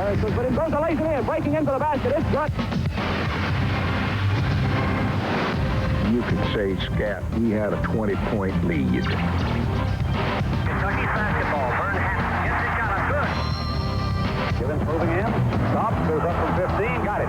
But it goes lazily and breaking into the basket. It's good. You could say, Scat, we had a 20-point lead. Kentucky's basketball. Burnham gets it, got it, good. Givens moving in. Stops, goes up from 15, got it.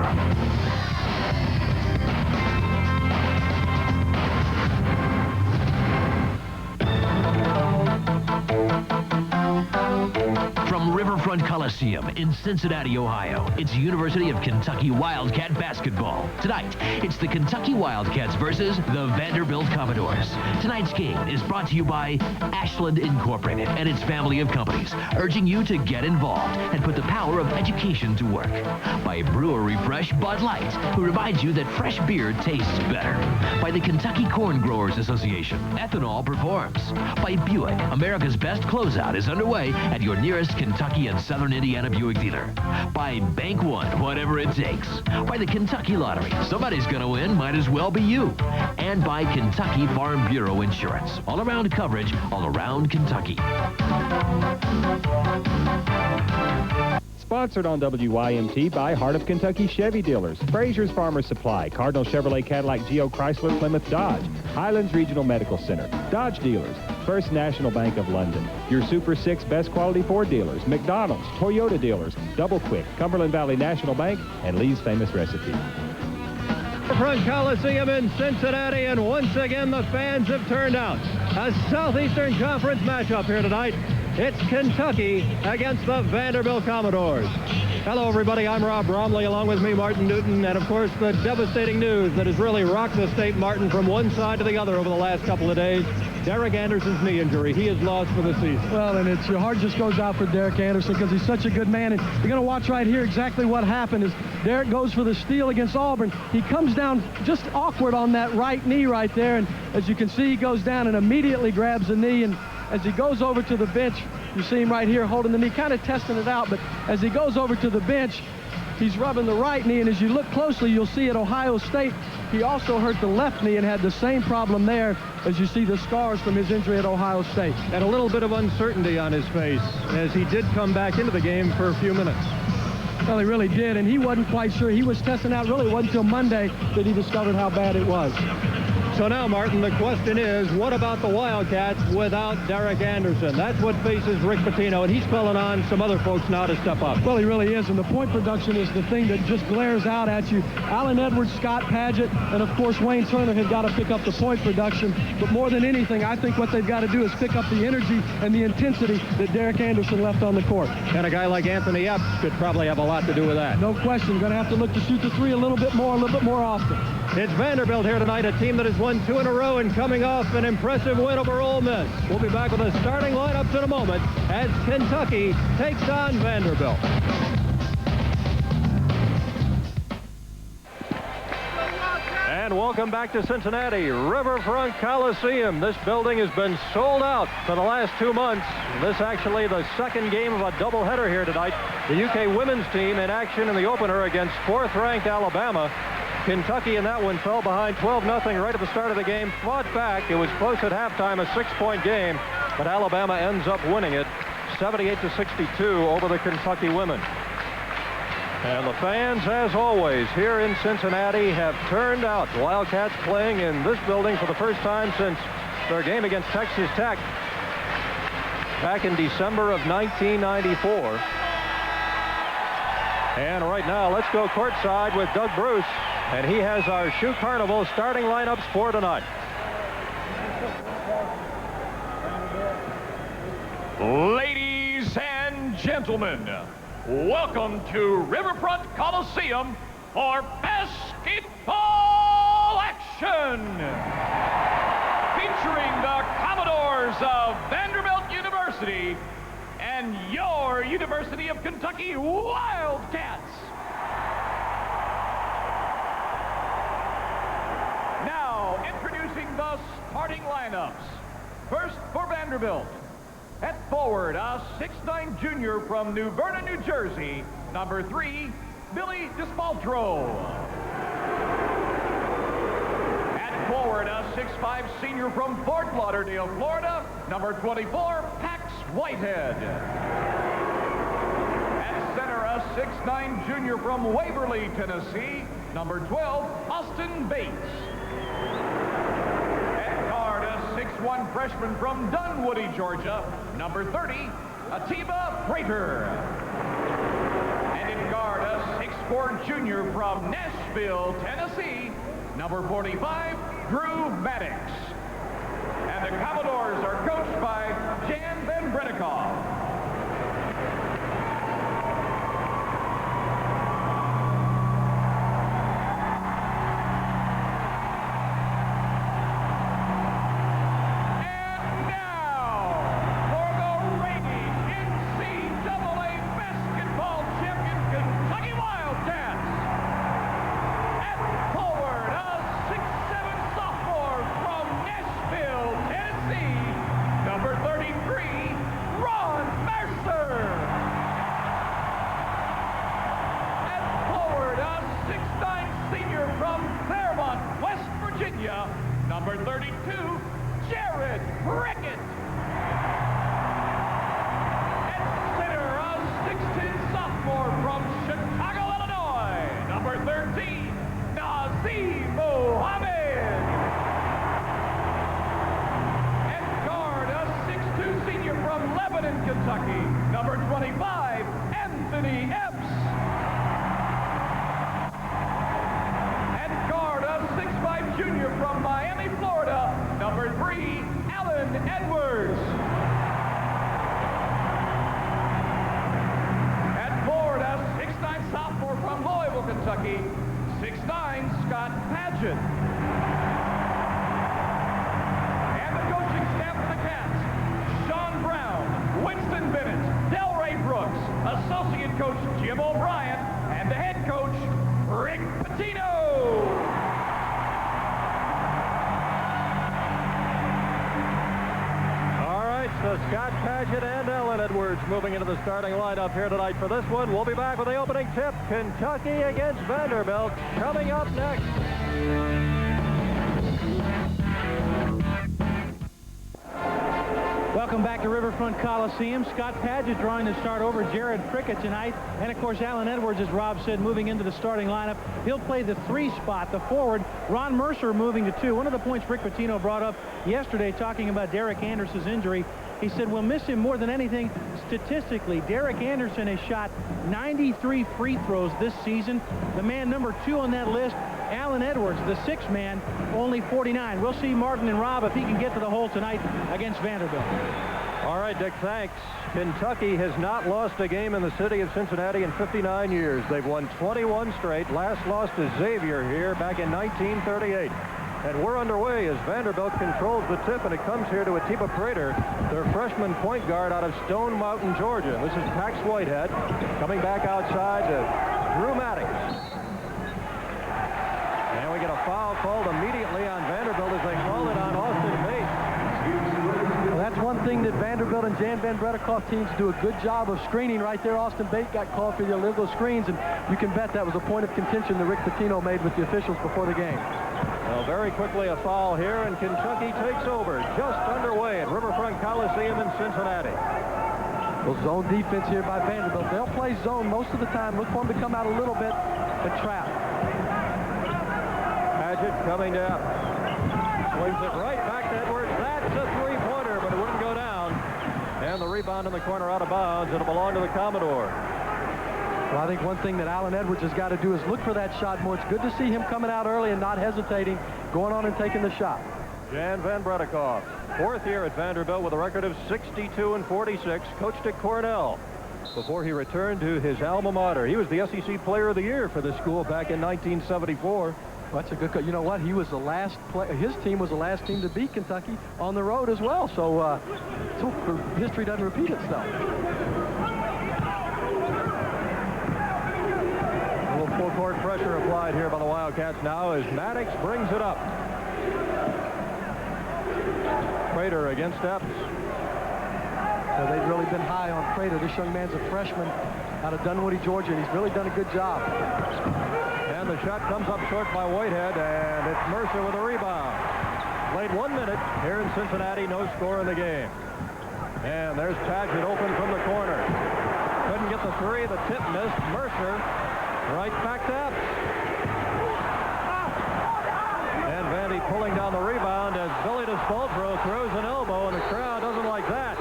From Riverfront Coliseum in Cincinnati, Ohio, it's University of Kentucky Wildcat basketball. Tonight, it's the Kentucky Wildcats versus the Vanderbilt Commodores. Tonight's game is brought to you by Ashland Incorporated and its family of companies, urging you to get involved and put the power of education to work. By Brewery Fresh Bud Light, who reminds you that fresh beer tastes better. By the Kentucky Corn Growers Association, ethanol performs. By Buick, America's best closeout is underway at your nearest Kentucky and Southern Indiana Buick dealer. By Bank One, whatever it takes. By the Kentucky Lottery, somebody's gonna win, might as well be you. And by Kentucky Farm Bureau Insurance, all-around coverage all around Kentucky. Sponsored on WYMT by Heart of Kentucky Chevy Dealers, Frazier's Farmer Supply, Cardinal Chevrolet Cadillac Geo Chrysler Plymouth Dodge, Highlands Regional Medical Center, Dodge Dealers, First National Bank of London, your Super 6 best quality Ford dealers, McDonald's, Toyota dealers, Double Quick, Cumberland Valley National Bank, and Lee's Famous Recipe. Front Coliseum in Cincinnati, and once again the fans have turned out. A Southeastern Conference matchup here tonight. It's Kentucky against the Vanderbilt Commodores. Hello, everybody. I'm Rob Bromley, along with me, Martin Newton, and, of course, the devastating news that has really rocked the state, Martin, from one side to the other over the last couple of days. Derek Anderson's knee injury. He is lost for the season. Well, and it's your heart just goes out for Derek Anderson because he's such a good man. And you're going to watch right here exactly what happened is Derek goes for the steal against Auburn. He comes down just awkward on that right knee right there. And as you can see, he goes down and immediately grabs the knee. And as he goes over to the bench, you see him right here holding the knee, kind of testing it out. But as he goes over to the bench, he's rubbing the right knee. And as you look closely, you'll see at Ohio State, he also hurt the left knee and had the same problem there as you see the scars from his injury at Ohio State. And a little bit of uncertainty on his face as he did come back into the game for a few minutes. Well, he really did, and he wasn't quite sure. He was testing out. Really, it wasn't until Monday that he discovered how bad it was. So now, Martin, the question is, what about the Wildcats without Derek Anderson? That's what faces Rick Pitino, and he's calling on some other folks now to step up. Well, he really is, and the point production is the thing that just glares out at you. Allen Edwards, Scott Padgett, and, of course, Wayne Turner have got to pick up the point production. But more than anything, I think what they've got to do is pick up the energy and the intensity that Derek Anderson left on the court. And a guy like Anthony Epps could probably have a lot to do with that. No question. Going to have to look to shoot the three a little bit more often. It's Vanderbilt here tonight, a team that has won 2 in a row and coming off an impressive win over Ole Miss. We'll be back with the starting lineups in a moment as Kentucky takes on Vanderbilt. And welcome back to Cincinnati, Riverfront Coliseum. This building has been sold out for the last 2 months. This actually the second game of a doubleheader here tonight. The UK women's team in action in the opener against 4th-ranked Alabama. Kentucky in that one fell behind 12-0 right at the start of the game, fought back. It was close at halftime, a 6-point game, but Alabama ends up winning it 78-62 over the Kentucky women. And the fans, as always, here in Cincinnati have turned out. Wildcats playing in this building for the first time since their game against Texas Tech back in December of 1994. And right now, let's go courtside with Doug Bruce. And he has our Shoe Carnival starting lineups for tonight. Ladies and gentlemen, welcome to Riverfront Coliseum for basketball action. Featuring the Commodores of Vanderbilt University and your University of Kentucky Wildcats. Now, introducing the starting lineups. First for Vanderbilt. At forward, a 6'9" junior from New Vernon, New Jersey, number 3, Billy Dispaltro. At forward, a 6'5" senior from Fort Lauderdale, Florida, number 24, Pax Whitehead. At At center, a 6'9" junior from Waverly, Tennessee, number 12, Austin Bates. At guard, a 6'1" freshman from Dunwoody, Georgia, number 30, Atiba Prater. And at guard, a 6'4" junior from Nashville, Tennessee, number 45, Drew Maddox. And the Commodores are coached by Jan Van Bredikoff. Number 32, Jared Prickett. At center, a 6'10" sophomore from Chicago, Illinois, number 13, Nazim Mohammed. At guard, a 6'2" senior from Lebanon, Kentucky, number 25, Anthony Epps. At guard, a 6'5" junior from Miami, Florida, number 3, Alan Edwards. At forward, a 6'9" sophomore from Louisville, Kentucky, 6'9", Scott Padgett. And the coaching staff of the Cats: Sean Brown, Winston Bennett, Delray Brooks, associate coach Jim O'Brien, and the head coach Rick Pitino. So Scott Padgett and Alan Edwards moving into the starting lineup here tonight for this one. We'll be back with the opening tip. Kentucky against Vanderbilt coming up next. Welcome back to Riverfront Coliseum. Scott Padgett drawing to start over Jared Prickett tonight. And, of course, Alan Edwards, as Rob said, moving into the starting lineup. He'll play the 3 spot, the forward. Ron Mercer moving to 2. One of the points Rick Pitino brought up yesterday talking about Derek Anderson's injury, he said we'll miss him more than anything statistically. Derek Anderson has shot 93 free throws this season. The man number 2 on that list, Alan Edwards, the 6th man, only 49. We'll see Martin and Rob if he can get to the hole tonight against Vanderbilt. All right, Dick, thanks. Kentucky has not lost a game in the city of Cincinnati in 59 years. They've won 21 straight. Last lost to Xavier here back in 1938. And we're underway as Vanderbilt controls the tip, and it comes here to Atiba Prater, their freshman point guard out of Stone Mountain, Georgia. This is Pax Whitehead coming back outside to Drew Maddox. And we get a foul called immediately on Vanderbilt as they call it on Austin Bates. Well, that's one thing that Vanderbilt and Jan Van Bredikoff teams do a good job of screening right there. Austin Bates got called for the illegal screens, and you can bet that was a point of contention that Rick Pitino made with the officials before the game. Well, very quickly a foul here, and Kentucky takes over. Just underway at Riverfront Coliseum in Cincinnati. Well, zone defense here by Vanderbilt. They'll play zone most of the time. Look for them to come out a little bit and trap. Padgett coming down. Swings it right back to Edwards. That's a three-pointer, but it wouldn't go down. And the rebound in the corner out of bounds. It'll belong to the Commodore. Well, I think one thing that Alan Edwards has got to do is look for that shot more. It's good to see him coming out early and not hesitating, going on and taking the shot. Jan Van Bredikoff, 4th year at Vanderbilt with a record of 62-46, coached at Cornell before he returned to his alma mater. He was the SEC Player of the Year for the school back in 1974. Well, that's a good. You know what? He was the last play. His team was the last team to beat Kentucky on the road as well. So history doesn't repeat itself. Full court pressure applied here by the Wildcats now as Maddox brings it up. Prater against Epps. So they've really been high on Prater. This young man's a freshman out of Dunwoody, Georgia, and he's really done a good job. And the shot comes up short by Whitehead, and it's Mercer with a rebound. Played 1 minute here in Cincinnati, no score in the game. And there's Padgett open from the corner. Couldn't get the three. The tip missed. Mercer right back to Epps. And Vandy pulling down the rebound as Billy DeSpoltro throws an elbow, and the crowd doesn't like that.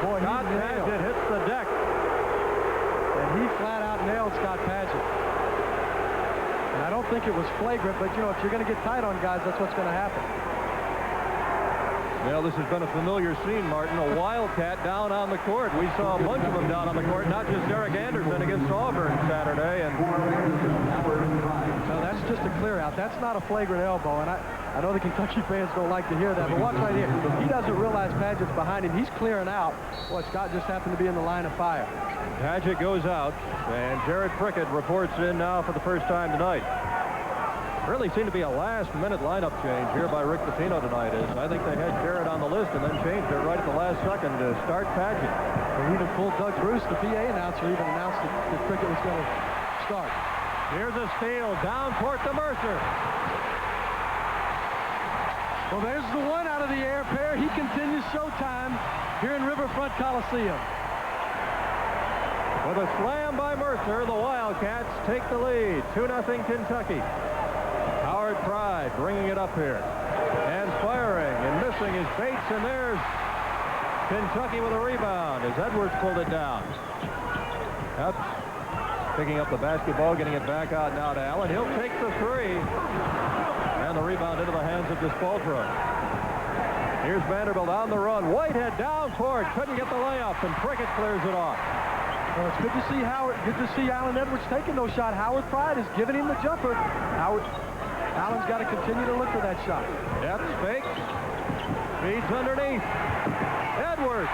Boy, Scott Padgett hits the deck. And he flat out nailed Scott Padgett. And I don't think it was flagrant, but, you know, if you're going to get tight on guys, that's what's going to happen. Well, this has been a familiar scene, Martin. A Wildcat down on the court. We saw a bunch of them down on the court, not just Derek Anderson against Auburn Saturday. And no, that's just a clear out. That's not a flagrant elbow. And I know the Kentucky fans don't like to hear that, but watch right here. He doesn't realize Padgett's behind him. He's clearing out. Boy, Scott just happened to be in the line of fire. Padgett goes out, and Jared Prickett reports in now for the first time tonight. Really seemed to be a last-minute lineup change here by Rick Pitino tonight. I think they had Jared on the list and then changed it right at the last second to start Padgett. And even full Doug Bruce, the PA announcer, even announced that Prickett was going to start. Here's a steal down court to Mercer. Well, there's the one out of the air pair. He continues showtime here in Riverfront Coliseum. With a slam by Mercer, the Wildcats take the lead. 2-0 Kentucky. Howard Pride bringing it up here. And firing and missing is Bates, and there's Kentucky with a rebound as Edwards pulled it down. Epps picking up the basketball, getting it back out now to Allen. He'll take the three. And the rebound into the hands of DeSpoltro. Here's Vanderbilt on the run. Whitehead down court. Couldn't get the layup, and Prickett clears it off. Well, it's good to see good to see Allen Edwards taking those shots. Howard Pride is giving him the jumper. Allen's got to continue to look for that shot. Epps fakes. Feeds underneath. Edwards.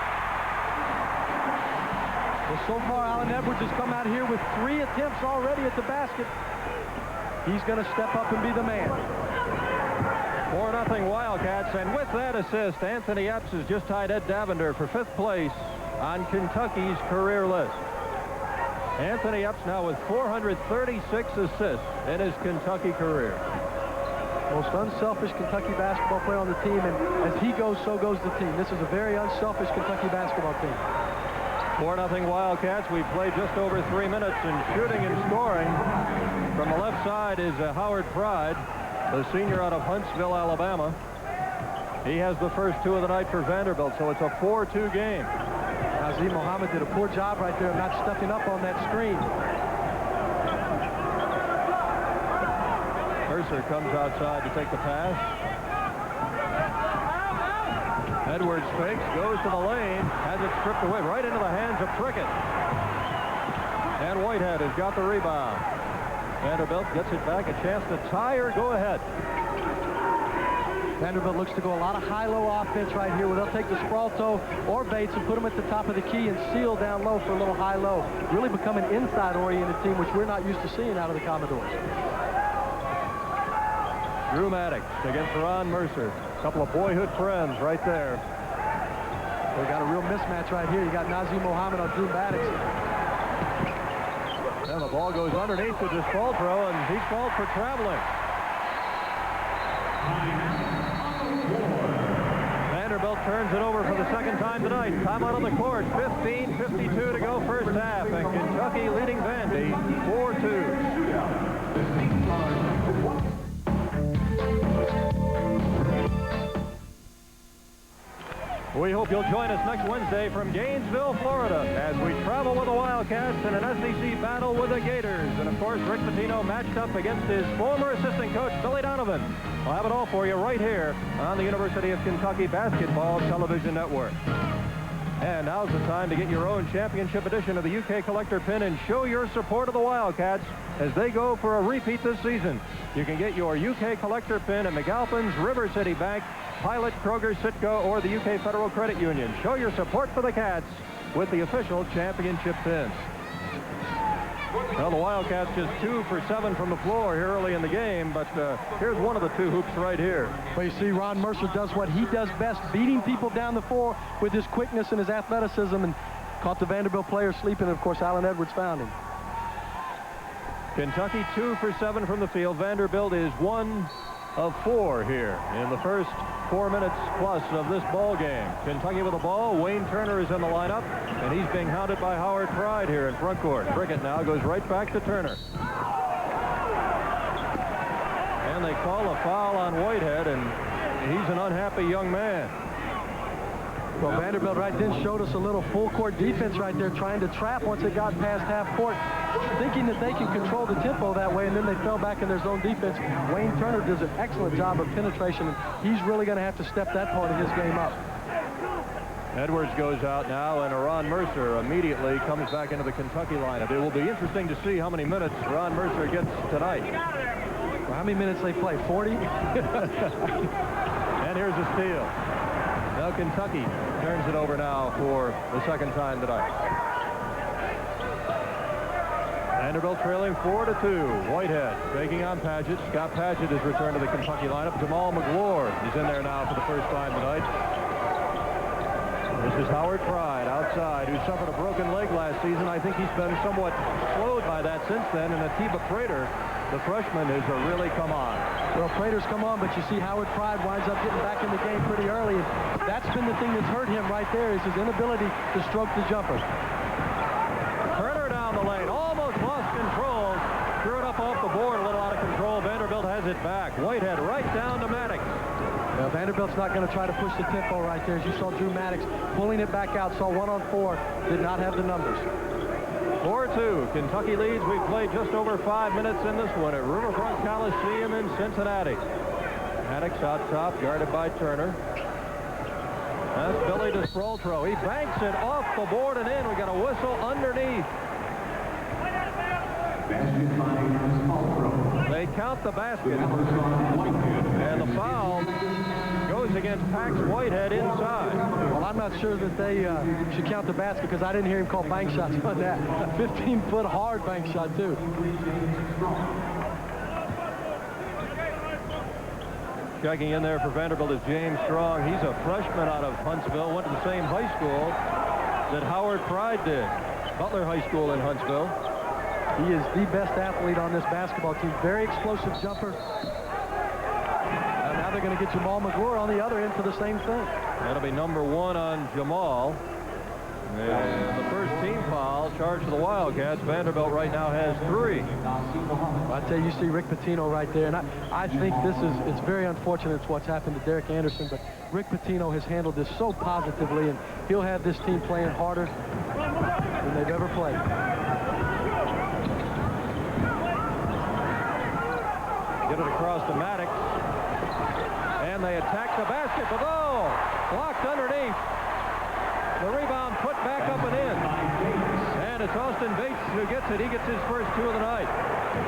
Well, so far, Allen Edwards has come out here with 3 attempts already at the basket. He's going to step up and be the man. 4-0 Wildcats, and with that assist, Anthony Epps has just tied Ed Davender for 5th place on Kentucky's career list. Anthony Epps now with 436 assists in his Kentucky career. Most unselfish Kentucky basketball player on the team, and as he goes, so goes the team. This is a very unselfish Kentucky basketball team. 4-0 Wildcats. We've played just over 3 minutes, and shooting and scoring. From the left side is Howard Pride, the senior out of Huntsville, Alabama. He has the first 2 of the night for Vanderbilt, so it's a 4-2 game. Nazim Mohammed did a poor job right there of not stepping up on that screen. Mercer comes outside to take the pass. Edwards fakes, goes to the lane, has it stripped away right into the hands of Prickett. And Whitehead has got the rebound. Vanderbilt gets it back, a chance to tie or go ahead. Vanderbilt looks to go a lot of high-low offense right here, where they'll take the Spralto or Bates and put them at the top of the key and seal down low for a little high-low. Really become an inside-oriented team, which we're not used to seeing out of the Commodores. Drew Maddox against Ron Mercer. A couple of boyhood friends right there. They got a real mismatch right here. You got Nazim Mohammed on Drew Maddox. And the ball goes underneath to DeSpoltro, and he's called for traveling. Vanderbilt turns it over for the second time tonight. Timeout on the court. 15:52 to go first half, and Kentucky leading Vandy 4-2. We hope you'll join us next Wednesday from Gainesville, Florida, as we travel with the Wildcats in an SEC battle with the Gators. And, of course, Rick Pitino matched up against his former assistant coach, Billy Donovan. We'll have it all for you right here on the University of Kentucky Basketball Television Network. And now's the time to get your own championship edition of the UK Collector Pin and show your support of the Wildcats as they go for a repeat this season. You can get your UK Collector Pin at McAlpin's, River City Bank, Pilot, Kroger, Citgo, or the UK Federal Credit Union. Show your support for the Cats with the official championship pin. Well, the Wildcats just 2 for 7 from the floor here early in the game, but here's one of the 2 hoops right here. Well, you see, Ron Mercer does what he does best, beating people down the floor with his quickness and his athleticism, and caught the Vanderbilt player sleeping, and, of course, Allen Edwards found him. Kentucky 2 for 7 from the field. Vanderbilt is 1 of 4 here in the first 4 minutes plus of this ball game. Kentucky with the ball. Wayne Turner is in the lineup, and he's being hounded by Howard Pride here in front court. Prickett now goes right back to Turner. And they call a foul on Whitehead, and he's an unhappy young man. Well, Vanderbilt right then showed us a little full court defense right there, trying to trap once it got past half court, thinking that they can control the tempo that way, and then they fell back in their zone defense. Wayne Turner does an excellent job of penetration, and he's really going to have to step that part of his game up. Edwards goes out now, and Ron Mercer immediately comes back into the Kentucky lineup. It will be interesting to see how many minutes Ron Mercer gets tonight. Well, how many minutes they play? 40? And here's a steal. Now Kentucky turns it over now for the second time tonight. Vanderbilt trailing 4-2. Whitehead taking on Paget. Scott Paget is returned to the Kentucky lineup. Jamal McGlure is in there now for the first time tonight. This is Howard Pride outside, who suffered a broken leg last season. I think he's been somewhat slowed by that since then. And Atiba Prater, the freshman, has really come on. Well, Prater's come on, but you see Howard Pride winds up getting back in the game pretty early. And that's been the thing that's hurt him right there, is his inability to stroke the jumper. Turner down the lane, almost lost control. Threw it up off the board, a little out of control. Vanderbilt has it back. Whitehead right down to Maddox. Well, Vanderbilt's not going to try to push the tempo right there. As you saw Drew Maddox pulling it back out, saw 1-on-4, did not have the numbers. 4-2. Kentucky leads. We've played just over 5 minutes in this one at Riverfront Coliseum in Cincinnati. Maddox out top, guarded by Turner. That's Billy DeSproltro. He banks it off the board and in. We got a whistle underneath. They count the basket, and the foul goes against Pax Whitehead inside. Well, I'm not sure that they should count the basket, because I didn't hear him call bank shots on that. A 15-foot hard bank shot, too. Checking in there for Vanderbilt is James Strong. He's a freshman out of Huntsville, went to the same high school that Howard Pride did. Butler High School in Huntsville. He is the best athlete on this basketball team. Very explosive jumper. And now they're going to get Jamal McGlure on the other end for the same thing. That'll be number 1 on Jamal. And the first team foul charged to the Wildcats. Vanderbilt right now has 3. I tell you, see Rick Pitino right there, and I think it's very unfortunate what's happened to Derek Anderson, but Rick Pitino has handled this so positively, and he'll have this team playing harder than they've ever played. Get it across to Maddox. And they attack the basket, but blocked underneath. The rebound put back up and in. And it's Austin Bates who gets it. He gets his first 2 of the night.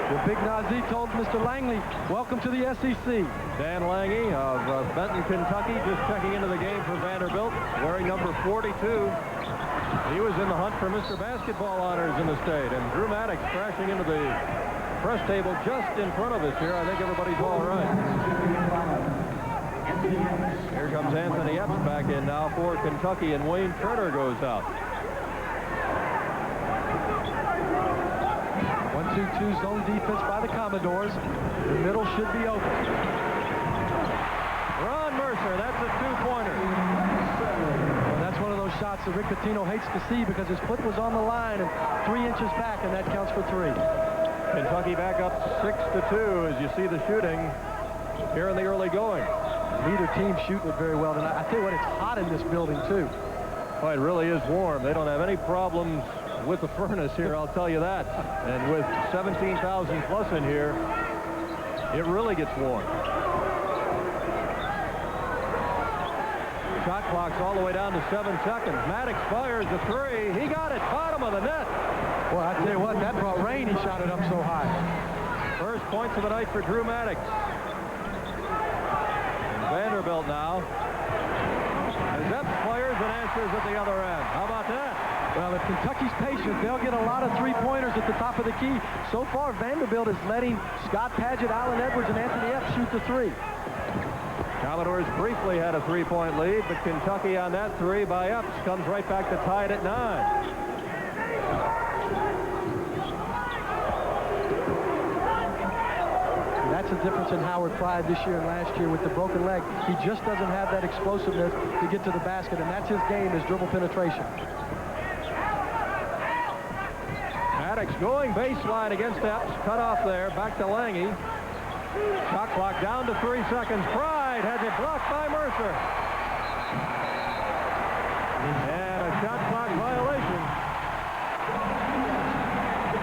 The big Nazi told Mr. Langley, welcome to the SEC. Dan Lange of Benton, Kentucky, just checking into the game for Vanderbilt, wearing number 42. He was in the hunt for Mr. Basketball honors in the state. And Drew Maddox crashing into the press table just in front of us here. I think everybody's all right. Here comes Anthony Epps back in now for Kentucky, and Wayne Turner goes out. 1-2-2 zone defense by the Commodores. The middle should be open. Ron Mercer, that's a 2-pointer. Well, that's one of those shots that Rick Pitino hates to see, because his foot was on the line and 3 inches back, and that counts for 3. Kentucky back up 6-2 as you see the shooting here in the early going. Neither team shooting it very well tonight. I tell you what, it's hot in this building, too. Oh, it really is warm. They don't have any problems with the furnace here, I'll tell you that. And with 17,000 plus in here, it really gets warm. Shot clock's all the way down to 7 seconds. Maddox fires a 3. He got it, bottom of the net. Well, I tell you what, that brought rain. He shot it up so high. First points of the night for Drew Maddox. And Vanderbilt now has Epps fires and answers at the other end. How about that? Well, if Kentucky's patient, they'll get a lot of 3-pointers at the top of the key. So far, Vanderbilt is letting Scott Paget, Allen Edwards, and Anthony Epps shoot the 3. Commodores briefly had a 3-point lead, but Kentucky on that 3 by Epps comes right back to tie it at 9. that's the difference in Howard Pride this year and last year with the broken leg. He just doesn't have that explosiveness to get to the basket, and that's his game, is dribble penetration. Maddox going baseline against Epps. Cut off there. Back to Lange. Shot clock down to 3 seconds. Pride has it blocked by Mercer. And a shot clock violation.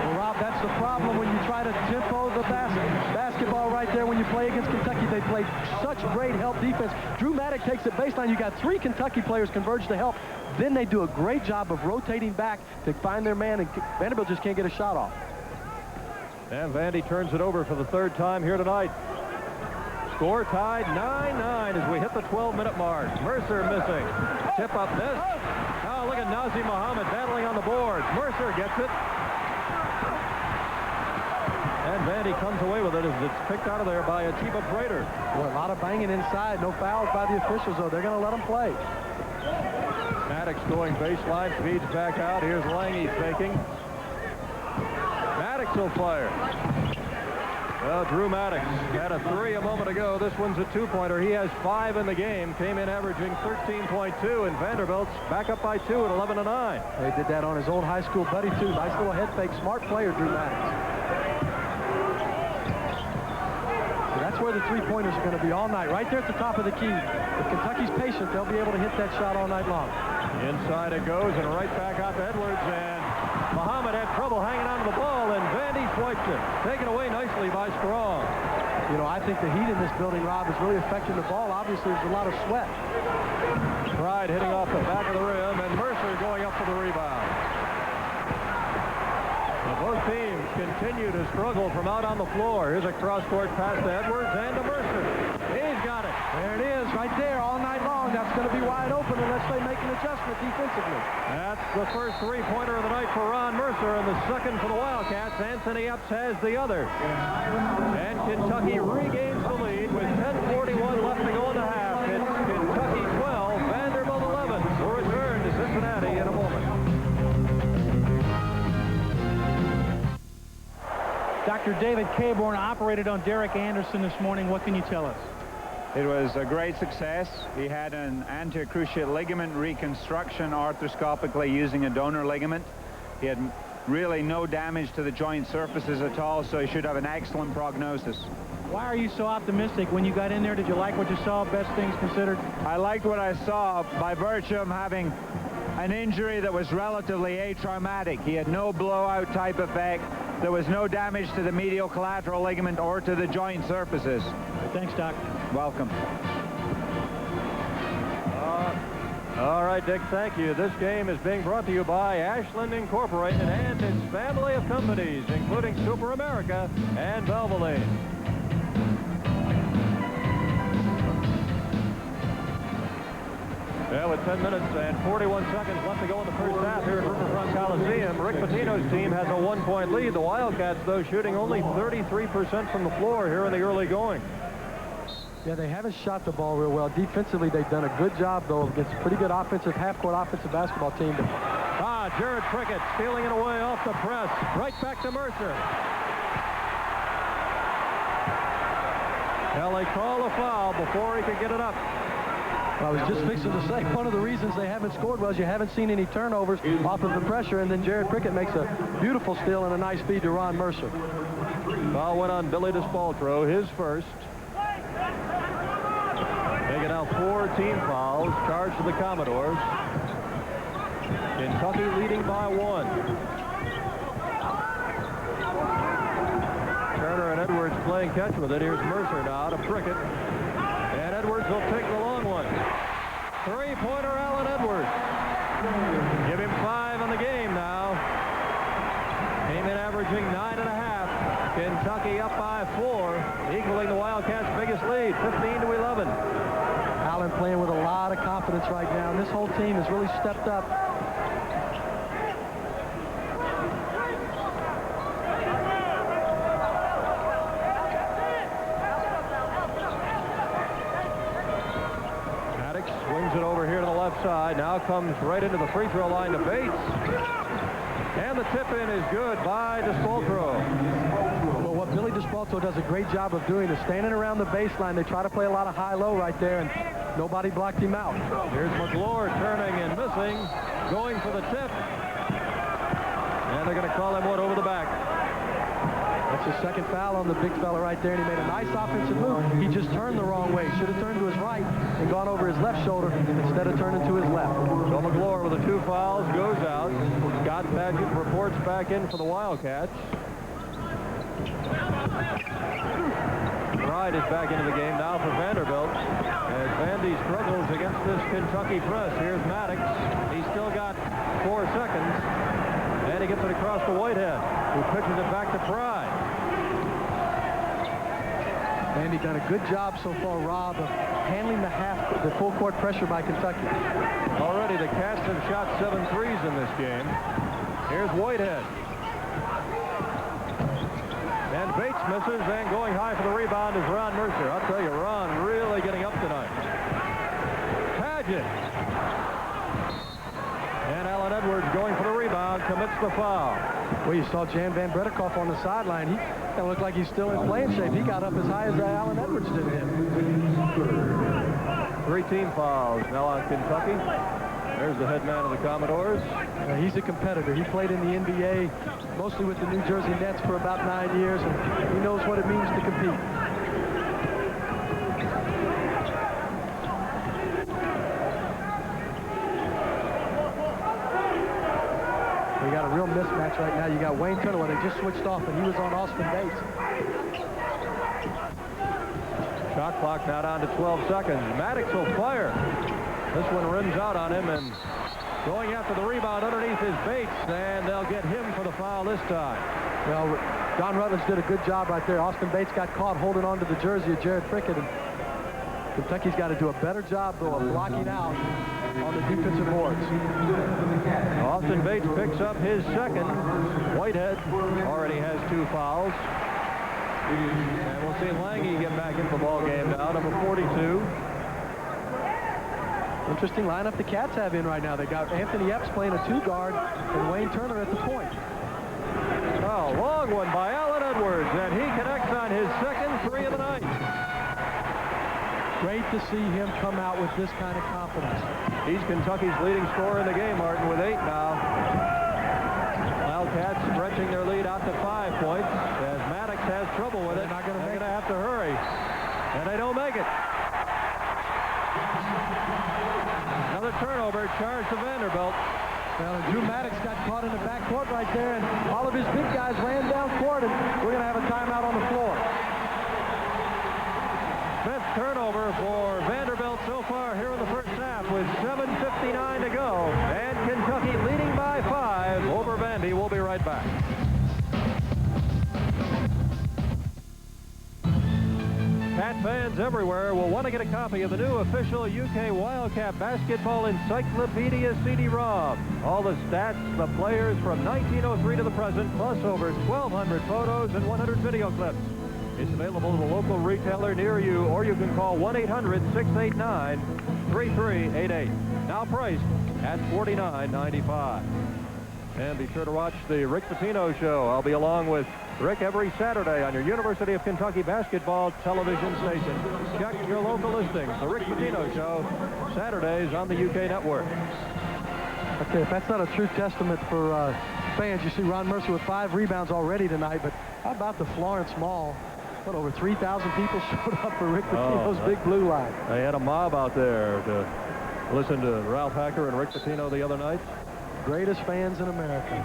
Well, Rob, that's the problem when you try to tempo the basketball right there when you play against Kentucky. They played such great help defense. Drew Maddox takes it baseline. You got 3 Kentucky players converge to help. Then they do a great job of rotating back to find their man, and Vanderbilt just can't get a shot off. And Vandy turns it over for the 3rd time here tonight. Score tied 9-9 as we hit the 12-minute mark. Mercer missing. Tip up this. Oh, look at Nazim Muhammad battling on the boards. Mercer gets it. And Vandy comes away with it as it's picked out of there by Atiba Prater. Well, a lot of banging inside. No fouls by the officials, though. They're going to let them play. Maddox going baseline, feeds back out. Here's Lange faking. Maddox will fire. Well, Drew Maddox had a 3 a moment ago. This one's a 2-pointer. He has 5 in the game. Came in averaging 13.2, and Vanderbilt's back up by 2 at 11-9. They did that on his old high school buddy, too. Nice little head fake. Smart player, Drew Maddox. That's where the 3-pointers are going to be all night, right there at the top of the key. If Kentucky's patient, they'll be able to hit that shot all night long. Inside it goes, and right back out to Edwards, and Muhammad had trouble hanging onto the ball, and Vandy swipes it. Taken away nicely by Strong. You know, I think the heat in this building, Rob, is really affecting the ball. Obviously, there's a lot of sweat. Pride hitting off the back of the rim, and Mercer going up for the rebound. Now, both teams continue to struggle from out on the floor. Here's a cross-court pass to Edwards and to Mercer. He's got it. There it is, right there, all night long. That's going to be wide open unless they make an adjustment defensively. That's the first 3-pointer of the night for Ron Mercer, and the second for the Wildcats. Anthony Epps has the other. And Kentucky regains the lead with 10:41 left to go in the half. It's Kentucky 12, Vanderbilt 11. We'll return to Cincinnati in a moment. Dr. David Caborn operated on Derek Anderson this morning. What can you tell us? It was a great success. He had an anterior cruciate ligament reconstruction arthroscopically using a donor ligament. He had really no damage to the joint surfaces at all, so he should have an excellent prognosis. Why are you so optimistic? When you got in there, did you like what you saw, best things considered? I liked what I saw by virtue of him having an injury that was relatively atraumatic. He had no blowout type effect. There was no damage to the medial collateral ligament or to the joint surfaces. Thanks, Doc. Welcome. All right, Dick, thank you. This game is being brought to you by Ashland Incorporated and its family of companies, including Super America and Valvoline. Yeah, with 10 minutes and 41 seconds left to go in the first half here at Riverfront Coliseum, Rick Pitino's team has a 1-point lead. The Wildcats, though, shooting only 33% from the floor here in the early going. Yeah, they haven't shot the ball real well. Defensively, they've done a good job, though, against a pretty good offensive, half-court offensive basketball team. Jared Prickett stealing it away off the press. Right back to Mercer. Well, they call a foul before he could get it up. I was just fixing to say, one of the reasons they haven't scored was you haven't seen any turnovers off of the pressure, and then Jared Prickett makes a beautiful steal and a nice feed to Ron Mercer. Foul went on Billy Despoltro, his first. Making out 4 team fouls, charged to the Commodores. Kentucky leading by 1. Turner and Edwards playing catch with it. Here's Mercer now to Prickett. And Edwards will take the long one. 3-pointer Allen Edwards. Give him 5 in the game now. Came in averaging 9.5. Kentucky up by 4, equaling the Wildcats' biggest lead, 15-11. Allen playing with a lot of confidence right now, and this whole team has really stepped up. Maddox swings it over here to the left side. Now comes right into the free throw line to Bates. And the tip-in is good by Despoltro. Well, what Billy DeSpalto does a great job of doing is standing around the baseline. They try to play a lot of high-low right there, and nobody blocked him out. Here's McGlure turning and missing, going for the tip. And they're going to call him one over the back. That's his second foul on the big fella right there, and he made a nice offensive move. He just turned the wrong way. Should have turned to his right and gone over his left shoulder instead of turning to his left. So McGlure with the 2 fouls goes out. Scott Paget reports back in for the Wildcats. Pride is back into the game now for Vanderbilt as Vandy struggles against this Kentucky press. Here's Maddox. He's still got 4 seconds. And he gets it across to Whitehead, who pitches it back to Pride. Vandy done a good job so far, Rob, of handling the full court pressure by Kentucky. Already the Cats have shot 7 threes in this game. Here's Whitehead. And Bates misses, and going high for the rebound is Ron Mercer. I'll tell you, Ron really getting up tonight. Paget. And Alan Edwards going for the rebound, commits the foul. Well, you saw Jan Van Bredekoff on the sideline. He kind of looked like he's still in playing shape. He got up as high as Alan Edwards did him. 3 team fouls now on Kentucky. There's the head man of the Commodores. He's a competitor. He played in the NBA, mostly with the New Jersey Nets for about 9 years, and he knows what it means to compete. We got a real mismatch right now. You got Wayne Turner, where they just switched off, and he was on Austin Bates. Shot clock now down to 12 seconds. Maddox will fire. This one rims out on him, and going after the rebound underneath is Bates, and they'll get him for the foul this time. Well, Don Rutledge did a good job right there. Austin Bates got caught holding on to the jersey of Jared Prickett, and Kentucky's got to do a better job, though, of blocking out on the defensive boards. Austin Bates picks up his second. Whitehead already has 2 fouls. And we'll see Lange get back into the ball game now, number 42. Interesting lineup the Cats have in right now. They got Anthony Epps playing a 2-guard and Wayne Turner at the point. Oh, long one by Alan Edwards, and he connects on his second 3 of the night. Great to see him come out with this kind of confidence. He's Kentucky's leading scorer in the game, Martin, with 8 now. Wildcats stretching their lead out to 5 points as Maddox has trouble with it. They're going to have to hurry, and they don't make it. Another turnover charged to Vanderbilt. Well, and Drew Maddox got caught in the backcourt right there, and all of his big guys ran down court, and we're going to have a timeout on the floor. 5th turnover for Vanderbilt so far here in the first half with 7:59 to go. And Kentucky leading by 5 over Vandy. We'll be right back. Cat fans everywhere will want to get a copy of the new official UK Wildcat Basketball Encyclopedia CD-ROM. All the stats, the players from 1903 to the present, plus over 1,200 photos and 100 video clips. It's available at a local retailer near you, or you can call 1-800-689-3388. Now priced at $49.95. And be sure to watch the Rick Pitino Show. I'll be along with Rick every Saturday on your University of Kentucky basketball television station. Check your local listings. The Rick Pitino Show, Saturdays on the UK network. Okay, if that's not a true testament for fans, you see Ron Mercer with 5 rebounds already tonight, but how about the Florence Mall? What, over 3,000 people showed up for Rick Pitino's Big Blue Line. They had a mob out there to listen to Ralph Hacker and Rick Pitino the other night. Greatest fans in America.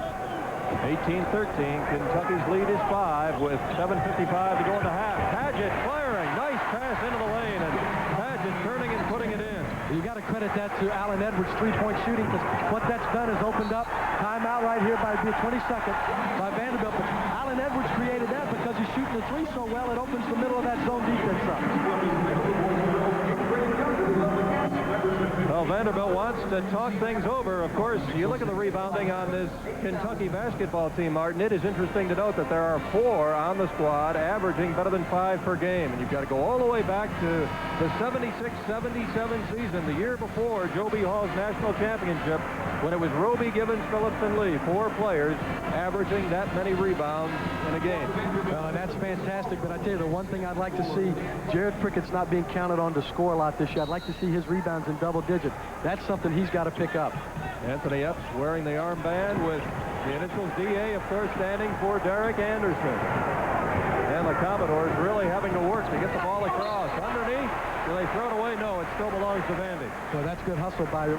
18-13. Kentucky's lead is 5 with 7:55 to go in the half. Paget firing. Nice pass into the lane, and Paget turning and putting it in. You got to credit that to Alan Edwards' 3-point shooting, because what that's done is opened up timeout right here by 22nd by Vanderbilt. But Alan Edwards created that because he's shooting the 3 so well, it opens the middle of that zone defense up. Well, Vanderbilt wants to talk things over. Of course, you look at the rebounding on this Kentucky basketball team, Martin. It is interesting to note that there are 4 on the squad averaging better than 5 per game. And you've got to go all the way back to the 76-77 season, the year before Joe B. Hall's national championship. when it was Roby, Gibbons, Phillips, and Lee, 4 players averaging that many rebounds in a game. Well, and that's fantastic, but I tell you, the one thing I'd like to see, Jared Prickett's not being counted on to score a lot this year. I'd like to see his rebounds in double digits. That's something he's got to pick up. Anthony Epps wearing the armband with the initials DA, of course, standing for Derek Anderson. And the Commodores really having to work to get the ball across. Underneath, do they throw it away? No, it still belongs to Vandy. So that's good hustle by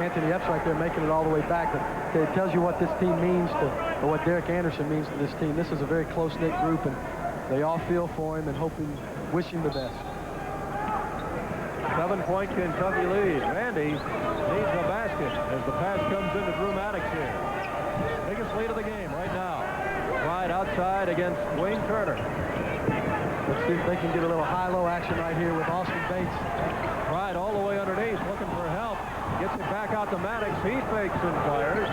Anthony Epps right there, making it all the way back. But it tells you what this team means to, or what Derek Anderson means to this team. This is a very close-knit group, and they all feel for him and wish him the best. 7-point Kentucky lead. Vandy needs a basket as the pass comes into Drew Maddox here. Biggest lead of the game right now. Right outside against Wayne Turner. Let's see if they can get a little high-low action right here with Austin Bates. Right all the way underneath, looking for help. Gets it back out to Maddox. He fakes and fires.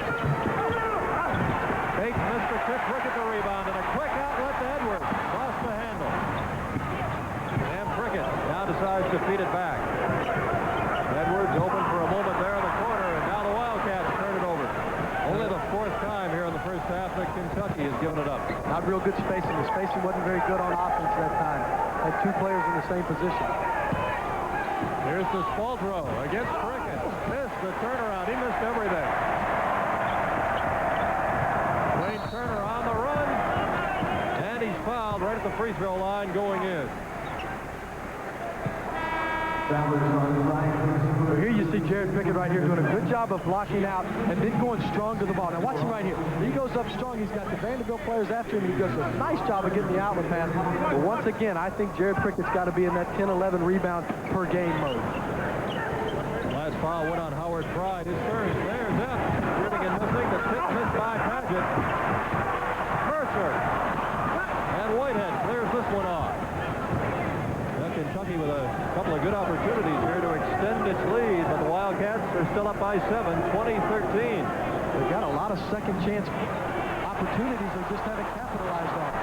Bates missed the tip. Prickett the rebound, and a quick outlet to Edwards. Lost the handle. And Prickett now decides to feed it back. Edwards open for a moment there in the corner, and now the Wildcats turn it over. Only the 4th time here in the first half that Kentucky has given it up. Not real good spacing. The spacing wasn't very good on offense that time. Had 2 players in the same position. Here's the Spaldro against Prickett. Missed the turnaround. He missed everything. Wayne Turner on the run. And he's fouled right at the free throw line going in. So here you see Jared Prickett right here doing a good job of blocking out and then going strong to the ball. Now watch him right here. He goes up strong. He's got the Vanderbilt players after him. He does a nice job of getting the outlet pass. But once again, I think Jared Prickett's got to be in that 10-11 rebound per game mode. Last foul went on Howard Pride. His first. There's F. Shooting and missing. The tip missed by Paget. Mercer. And Whitehead clears this one off. Kentucky with a couple of good opportunities here to extend its lead, but the Wildcats are still up by 7, 20-13. They've got a lot of second chance opportunities they just haven't capitalized on.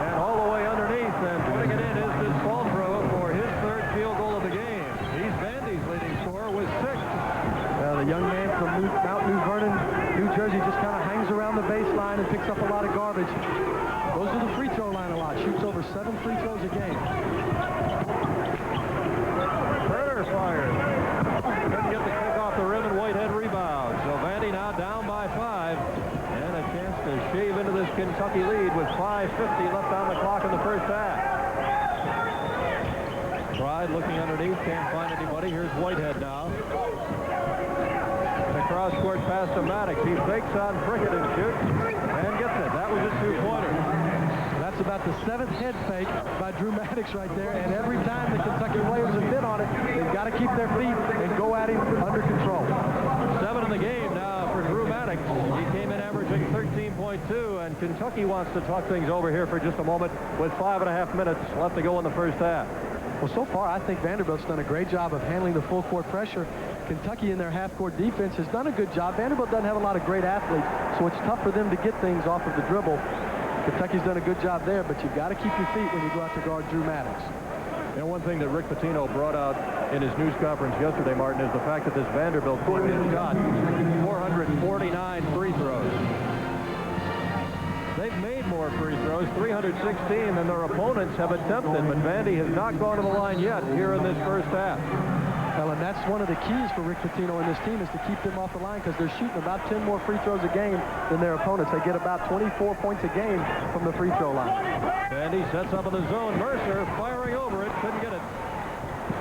And all the way underneath and putting it in is this Spaldro for his 3rd field goal of the game. He's Vandy's leading scorer with 6. The young man from Mount New Vernon, New Jersey, just kind of hangs around the baseline and picks up a lot of garbage. Goes to the free throw line a lot. Shoots over 7 free throws a game. Turner fires. Couldn't get the kick off the rim, and Whitehead rebounds. So Vandy now down by 5. And a chance to shave into this Kentucky lead with 5:50 left on the clock in the first half. Pride looking underneath. Can't find anybody. Here's Whitehead now. The cross-court pass to Maddox. He fakes on Prickett and shoots. And gets it. That was his 2-pointer. That's about the 7th head fake by Drew Maddox right there, and every time the Kentucky players have been on it, they've got to keep their feet and go at him under control. 7 in the game now for Drew Maddox. He came in averaging 13.2, and Kentucky wants to talk things over here for just a moment with 5.5 minutes left to go in the first half. Well, so far, I think Vanderbilt's done a great job of handling the full court pressure. Kentucky in their half-court defense has done a good job. Vanderbilt doesn't have a lot of great athletes, so it's tough for them to get things off of the dribble. Kentucky's done a good job there, but you've got to keep your feet when you go out to guard Drew Maddox. And one thing that Rick Pitino brought out in his news conference yesterday, Martin, is the fact that this Vanderbilt team has got 449 free throws. They've made more free throws, 316, than their opponents have attempted, but Vandy has not gone to the line yet here in this first half. Well, and that's one of the keys for Rick Pitino and this team is to keep them off the line because they're shooting about 10 more free throws a game than their opponents. They get about 24 points a game from the free throw line. Vandy sets up in the zone. Mercer firing over it. Couldn't get it.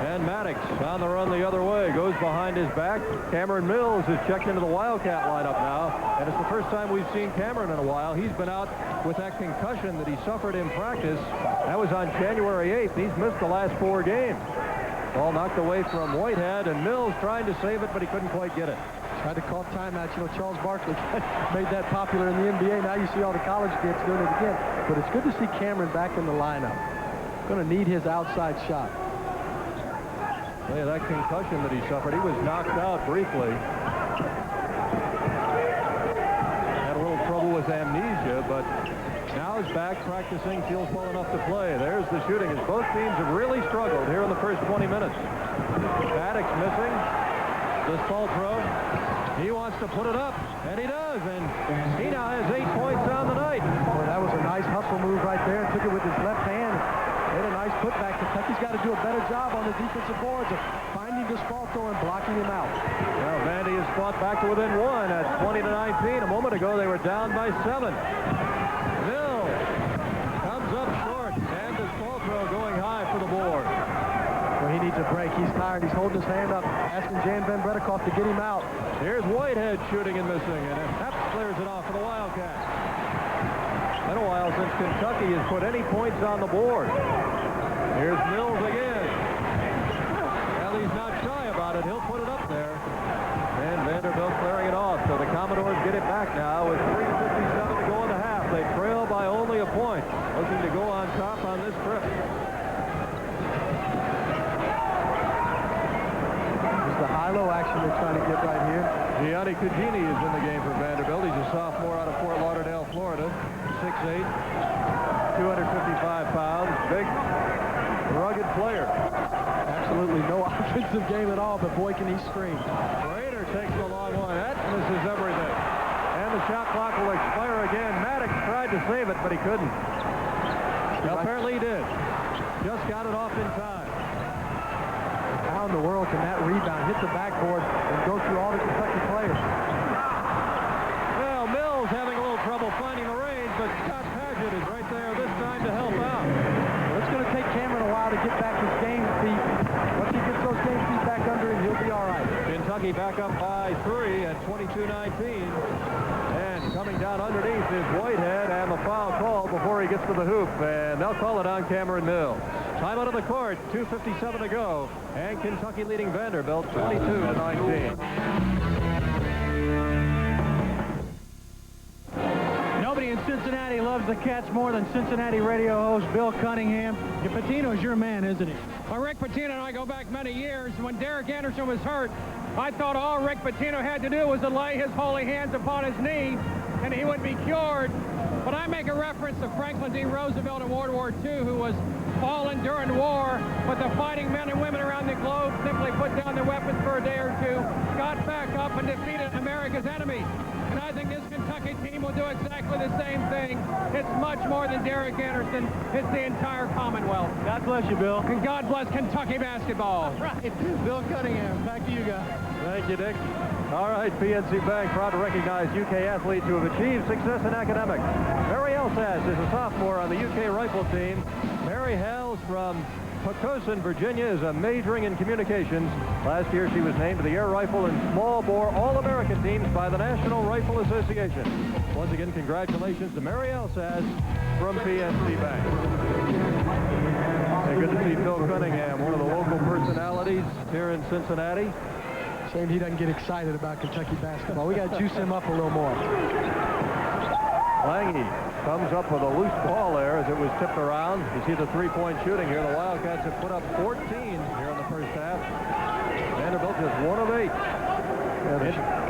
And Maddox on the run the other way. Goes behind his back. Cameron Mills is checked into the Wildcat lineup now. And it's the first time we've seen Cameron in a while. He's been out with that concussion that he suffered in practice. That was on January 8th. He's missed the last 4 games. Ball knocked away from Whitehead, and Mills trying to save it, but he couldn't quite get it. Tried to call timeout. You know, Charles Barkley made that popular in the NBA. Now you see all the college kids doing it again. But it's good to see Cameron back in the lineup. Going to need his outside shot. Yeah, that concussion that he suffered, he was knocked out briefly. Had a little trouble with amnesia, but now he's back practicing, feels well enough to play. There's the shooting, as both teams have really struggled here in the first 20 minutes. Maddox missing. This ball throw. He wants to put it up, and he does, and he now has 8 points on the night. Boy, that was a nice hustle move right there. Took it with his left hand. Made a nice putback. Kentucky's got to do a better job on the defensive boards of finding Desfalto and blocking him out. Well, Vandy has fought back to within 1 at 20-19. A moment ago, they were down by 7. Mill comes up short, and Desfalto going high for the board. Well, he needs a break. He's tired. He's holding his hand up, asking Jan Van Bredikoff to get him out. Here's Whitehead shooting and missing, and Epps clears it off for the Wildcats. Been a while since Kentucky has put any points on the board. Here's Mills again. Well, he's not shy about it. He'll put it up there. And Vanderbilt clearing it off. So the Commodores get it back now with 3:57 to go in the half. They trail by only a point. Looking to go on top on this trip. There's the high-low action they're trying to get right here. Gianni Cugini is in the game for Vanderbilt. He's a sophomore out of Fort Lauderdale, Florida. 6'8", 255 pounds, big, rugged player. Absolutely no offensive game at all, but boy, can he scream. Rader takes the long one. That misses everything. And the shot clock will expire again. Maddox tried to save it, but he couldn't. Well, apparently he did. Just got it off in time. How in the world can that rebound hit the backboard and go through all the Kentucky players? Well, Mills having a little trouble finding the range, but Scott Padgett is right there this time to help out. Well, it's going to take Cameron a while to get back his game feet. Once he gets those game feet back under him, he'll be all right. Kentucky back up by 3 at 22-19. And coming down underneath is Whitehead, and the foul called before he gets to the hoop. And they'll call it on Cameron Mills. Time out of the court, 2:57 to go. And Kentucky leading Vanderbilt 22-19. Nobody in Cincinnati loves the Cats more than Cincinnati radio host Bill Cunningham. Pitino's your man, isn't he? Well, Rick Pitino and I go back many years. When Derek Anderson was hurt, I thought all Rick Pitino had to do was to lay his holy hands upon his knee, and he would be cured. But I make a reference to Franklin D. Roosevelt in World War II, who was fallen during war, but the fighting men and women around the globe simply put down their weapons for a day or two, got back up, and defeated America's enemies. And I think this Kentucky team will do exactly the same thing. It's much more than Derek Anderson. It's the entire Commonwealth. God bless you, Bill. And God bless Kentucky basketball. All right, Bill Cunningham, back to you guys. Thank you, Dick. All right, PNC Bank proud to recognize UK athletes who have achieved success in academics. Mary Elsas is a sophomore on the UK rifle team. Mary hails from Poquoson, Virginia, is majoring in communications. Last year, she was named to the air rifle and small bore All-American teams by the National Rifle Association. Once again, congratulations to Mary Elsas from PNC Bank. Hey, good to see Bill Cunningham, one of the local personalities here in Cincinnati. Shame he doesn't get excited about Kentucky basketball. We got to juice him up a little more. Lange comes up with a loose ball there as it was tipped around. You see the three-point shooting here. The Wildcats have put up 14 here in the first half. Vanderbilt just 1 of 8.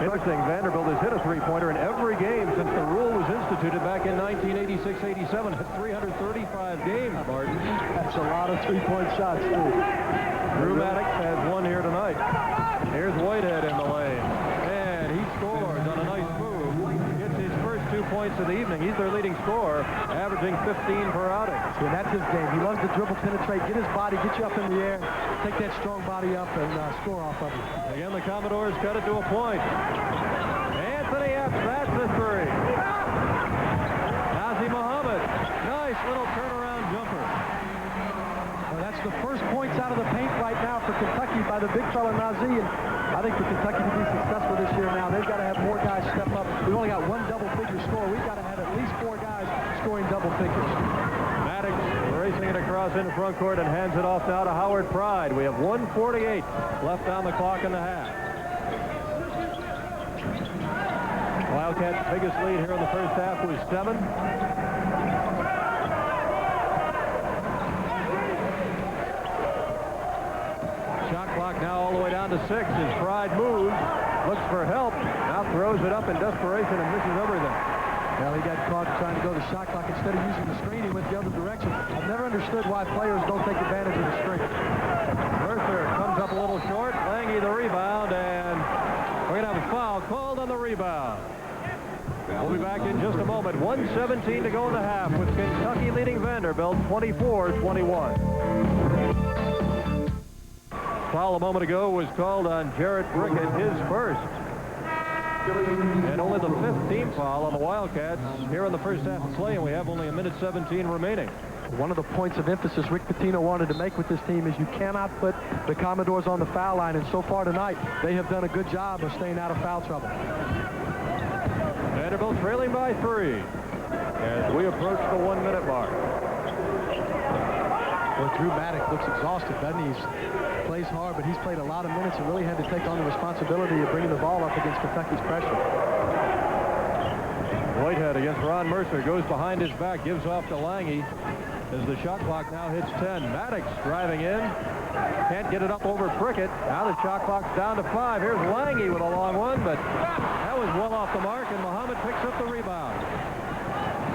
Interesting, Vanderbilt has hit a three-pointer in every game since the rule was instituted back in 1986-87 at 335 games, Martin. That's a lot of three-point shots, too. Drew Maddox has 1 here tonight. Here's Whitehead in the lane. And he scores on a nice move. Gets his first 2 points of the evening. He's their leading scorer, averaging 15 per outing. Yeah, that's his game. He loves to dribble, penetrate, get his body, get you up in the air, take that strong body up, and score off of it. Again, the Commodores cut it to a point. Anthony Epps, that's the 3. Nazi Muhammad, nice little turnaround jumper. Well, that's the first points out of the paint right now for Kentucky by the big fella Nazi, and I think for Kentucky to be successful this year now, they've got to have more guys step up. We've only got 1 double-figure score. We've got to have at least 4 guys scoring double figures. Maddox racing it across into front court and hands it off now to Howard Pride. We have 1:48 left on the clock in the half. Wildcats' biggest lead here in the first half was 7. Shot clock now all the way down to 6 as Pride moves, looks for help, now throws it up in desperation and misses everything. Well, he got caught trying to go to the shot clock instead of using the screen. He went the other direction. I've never understood why players don't take advantage of the screen. Mercer comes up a little short. Lange the rebound, and foul called on the rebound. We'll be back in just a moment. 1:17 to go in the half with Kentucky leading Vanderbilt 24-21. Foul a moment ago was called on Jared Brickett, his first. And only the 5th team foul on the Wildcats here in the first half of play, and we have only 1:17 remaining. One of the points of emphasis Rick Pitino wanted to make with this team is you cannot put the Commodores on the foul line, and so far tonight they have done a good job of staying out of foul trouble. Vanderbilt trailing by 3 as we approach the 1-minute mark. Well, Drew Maddox looks exhausted, doesn't he? He plays hard, but he's played a lot of minutes and really had to take on the responsibility of bringing the ball up against Kentucky's pressure. Whitehead against Ron Mercer, goes behind his back, gives off to Lange as the shot clock now hits 10. Maddox driving in, can't get it up over Prickett. Now the shot clock's down to 5. Here's Lange with a long one, but that was well off the mark, and Muhammad picks up the rebound.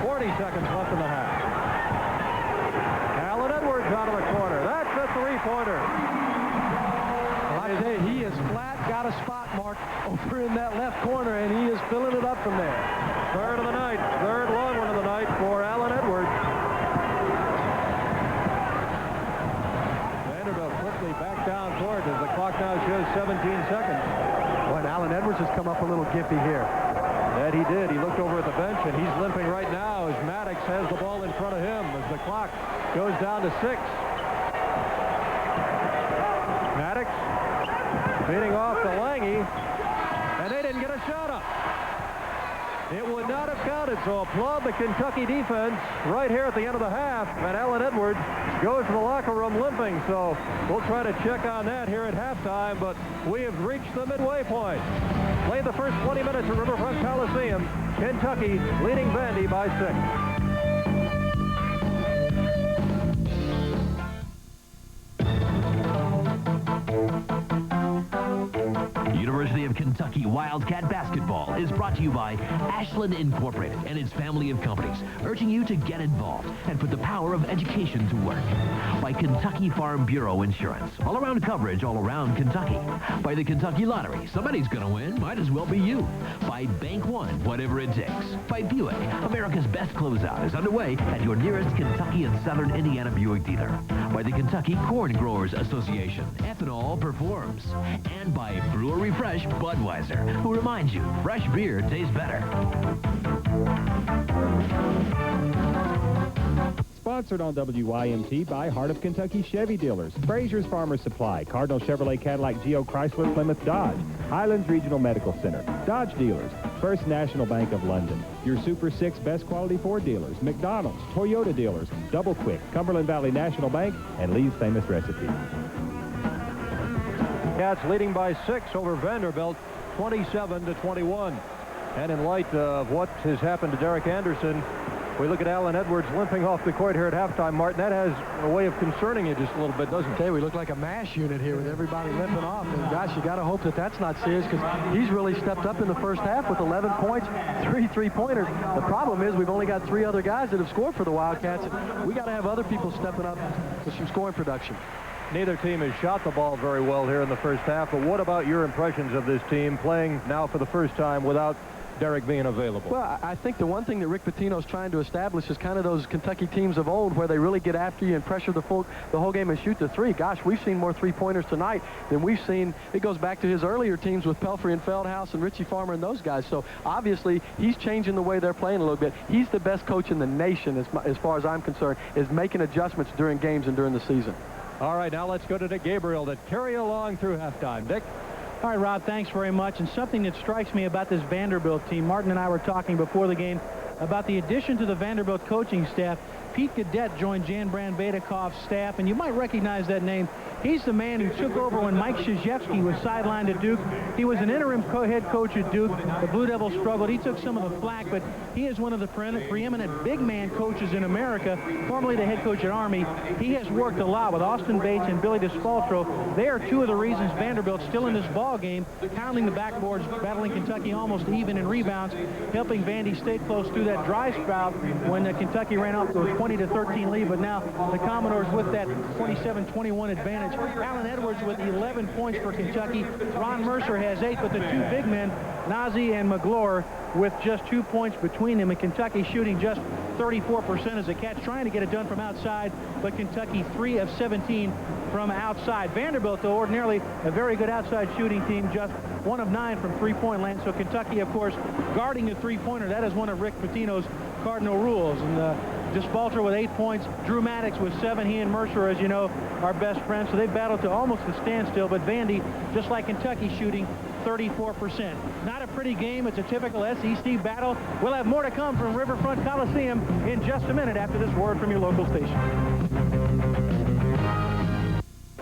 40 seconds left in the half. Alan Edwards out of the corner. That's a three-pointer. Well, I tell you, he is flat, got a spot mark over in that left corner, and he is filling it up from there. Third of the night, third long one of the night for Alan Edwards. Vanderbilt quickly back down court as the clock now shows 17 seconds. Well, and Alan Edwards has come up a little gimpy here. That he did. He looked over at the bench, and he's limping right now as Maddox has the ball in front of him as the clock goes down to 6. Maddox feeding off to Lange, and they didn't get a shot up. It would not have counted, so applaud the Kentucky defense right here at the end of the half. And Alan Edwards goes to the locker room limping, so we'll try to check on that here at halftime, but we have reached the midway point. Played the first 20 minutes at Riverfront Coliseum. Kentucky leading Vandy by 6. University of Kentucky Wildcat Basketball is brought to you by Ashland Incorporated and its family of companies, urging you to get involved and put the power of education to work. By Kentucky Farm Bureau Insurance, all-around coverage all around Kentucky. By the Kentucky Lottery, somebody's going to win, might as well be you. By Bank One, whatever it takes. By Buick, America's best closeout is underway at your nearest Kentucky and Southern Indiana Buick dealer. By the Kentucky Corn Growers Association, ethanol performs. And by Brewery Fresh Budweiser, who reminds you, fresh beer tastes better. Sponsored on WYMT by Heart of Kentucky Chevy Dealers, Frazier's Farmer Supply, Cardinal Chevrolet Cadillac Geo Chrysler Plymouth Dodge, Highlands Regional Medical Center, Dodge Dealers, First National Bank of London, your Super 6 best quality Ford dealers, McDonald's, Toyota dealers, Double Quick, Cumberland Valley National Bank, and Lee's Famous Recipe. Cats leading by 6 over Vanderbilt, 27-21. And in light of what has happened to Derek Anderson, we look at Alan Edwards limping off the court here at halftime. Martin, that has a way of concerning you just a little bit, doesn't it? Okay, we look like a MASH unit here with everybody limping off. And gosh, you got to hope that that's not serious, because he's really stepped up in the first half with 11 points, 3 three-pointers. The problem is we've only got 3 other guys that have scored for the Wildcats. And we got to have other people stepping up with some scoring production. Neither team has shot the ball very well here in the first half, but what about your impressions of this team playing now for the first time without Derek being available? Well, I think the one thing that Rick Pitino's trying to establish is kind of those Kentucky teams of old where they really get after you and pressure the whole game and shoot the 3. Gosh, we've seen more three-pointers tonight than we've seen. It goes back to his earlier teams with Pelfrey and Feldhouse and Richie Farmer and those guys. So obviously he's changing the way they're playing a little bit. He's the best coach in the nation as far as I'm concerned, is making adjustments during games and during the season. All right, now let's go to Dick Gabriel to carry along through halftime. Dick? All right, Rob, thanks very much. And something that strikes me about this Vanderbilt team, Martin and I were talking before the game about the addition to the Vanderbilt coaching staff. Pete Cadet joined Jan Brand-Badakoff's staff, and you might recognize that name. He's the man who took over when Mike Krzyzewski was sidelined at Duke. He was an interim head coach at Duke. The Blue Devils struggled. He took some of the flack, but he is one of the preeminent big man coaches in America, formerly the head coach at Army. He has worked a lot with Austin Bates and Billy DeSpaltro. They are 2 of the reasons Vanderbilt's still in this ball game, pounding the backboards, battling Kentucky almost even in rebounds, helping Vandy stay close through that dry spell when Kentucky ran off those 20-13 lead, but now the Commodores with that 27-21 advantage. Allen Edwards with 11 points for Kentucky. Ron Mercer has 8, but the two big men, Nazi and McGlure, with just 2 points between them, and Kentucky shooting just 34% as the Cats trying to get it done from outside, but Kentucky 3 of 17 from outside. Vanderbilt, though, ordinarily a very good outside shooting team, just 1 of 9 from three-point land. So Kentucky, of course, guarding the three-pointer. That is one of Rick Pitino's cardinal rules. And Disbalter with 8 points, Drew Maddox with 7. He and Mercer, as you know, are best friends. So they battled to almost a standstill, but Vandy, just like Kentucky, shooting 34%. Not a pretty game. It's a typical SEC battle. We'll have more to come from Riverfront Coliseum in just a minute after this word from your local station.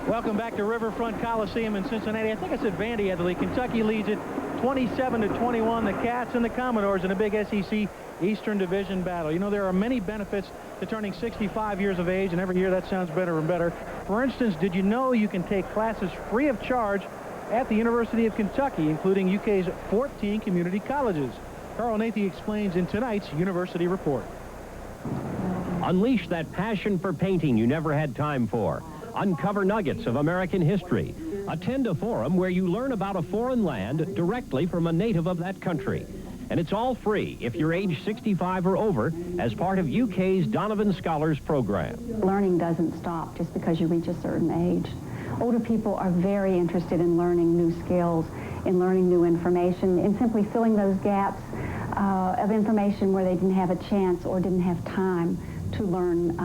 Welcome back to Riverfront Coliseum in Cincinnati. I think I said Vandy had the lead. Kentucky leads it 27-21. The Cats and the Commodores in a big SEC Eastern Division battle. You know, there are many benefits to turning 65 years of age, and every year that sounds better and better. For instance, did you know you can take classes free of charge at the University of Kentucky, including UK's 14 community colleges? Carl Nathy explains in tonight's University Report. Unleash that passion for painting you never had time for. Uncover nuggets of American history. Attend a forum where you learn about a foreign land directly from a native of that country. And it's all free if you're age 65 or over as part of UK's Donovan Scholars Program. Learning doesn't stop just because you reach a certain age. Older people are very interested in learning new skills, in learning new information, in simply filling those gaps of information where they didn't have a chance or didn't have time to learn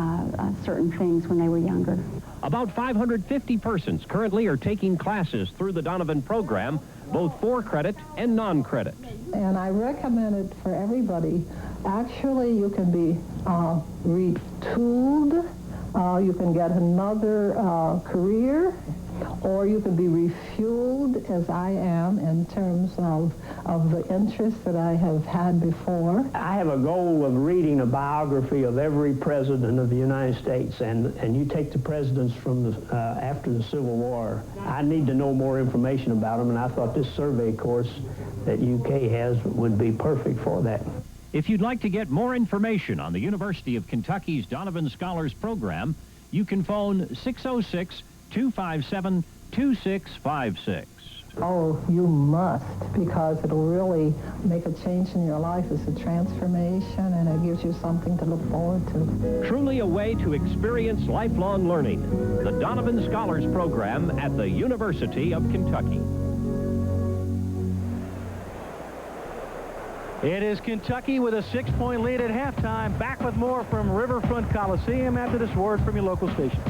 certain things when they were younger. About 550 persons currently are taking classes through the Donovan program, both for credit and non-credit. And I recommend it for everybody. Actually, you can be retooled, you can get another career, or you can be refueled, as I am, in terms of the interests that I have had before. I have a goal of reading a biography of every president of the United States, and you take the presidents from after the Civil War. I need to know more information about them, and I thought this survey course that UK has would be perfect for that. If you'd like to get more information on the University of Kentucky's Donovan Scholars Program, you can phone 606-257-2656. Oh, you must, because it'll really make a change in your life. It's a transformation, and it gives you something to look forward to. Truly a way to experience lifelong learning. The Donovan Scholars Program at the University of Kentucky. It is Kentucky with a 6-point lead at halftime. Back with more from Riverfront Coliseum after this word from your local station.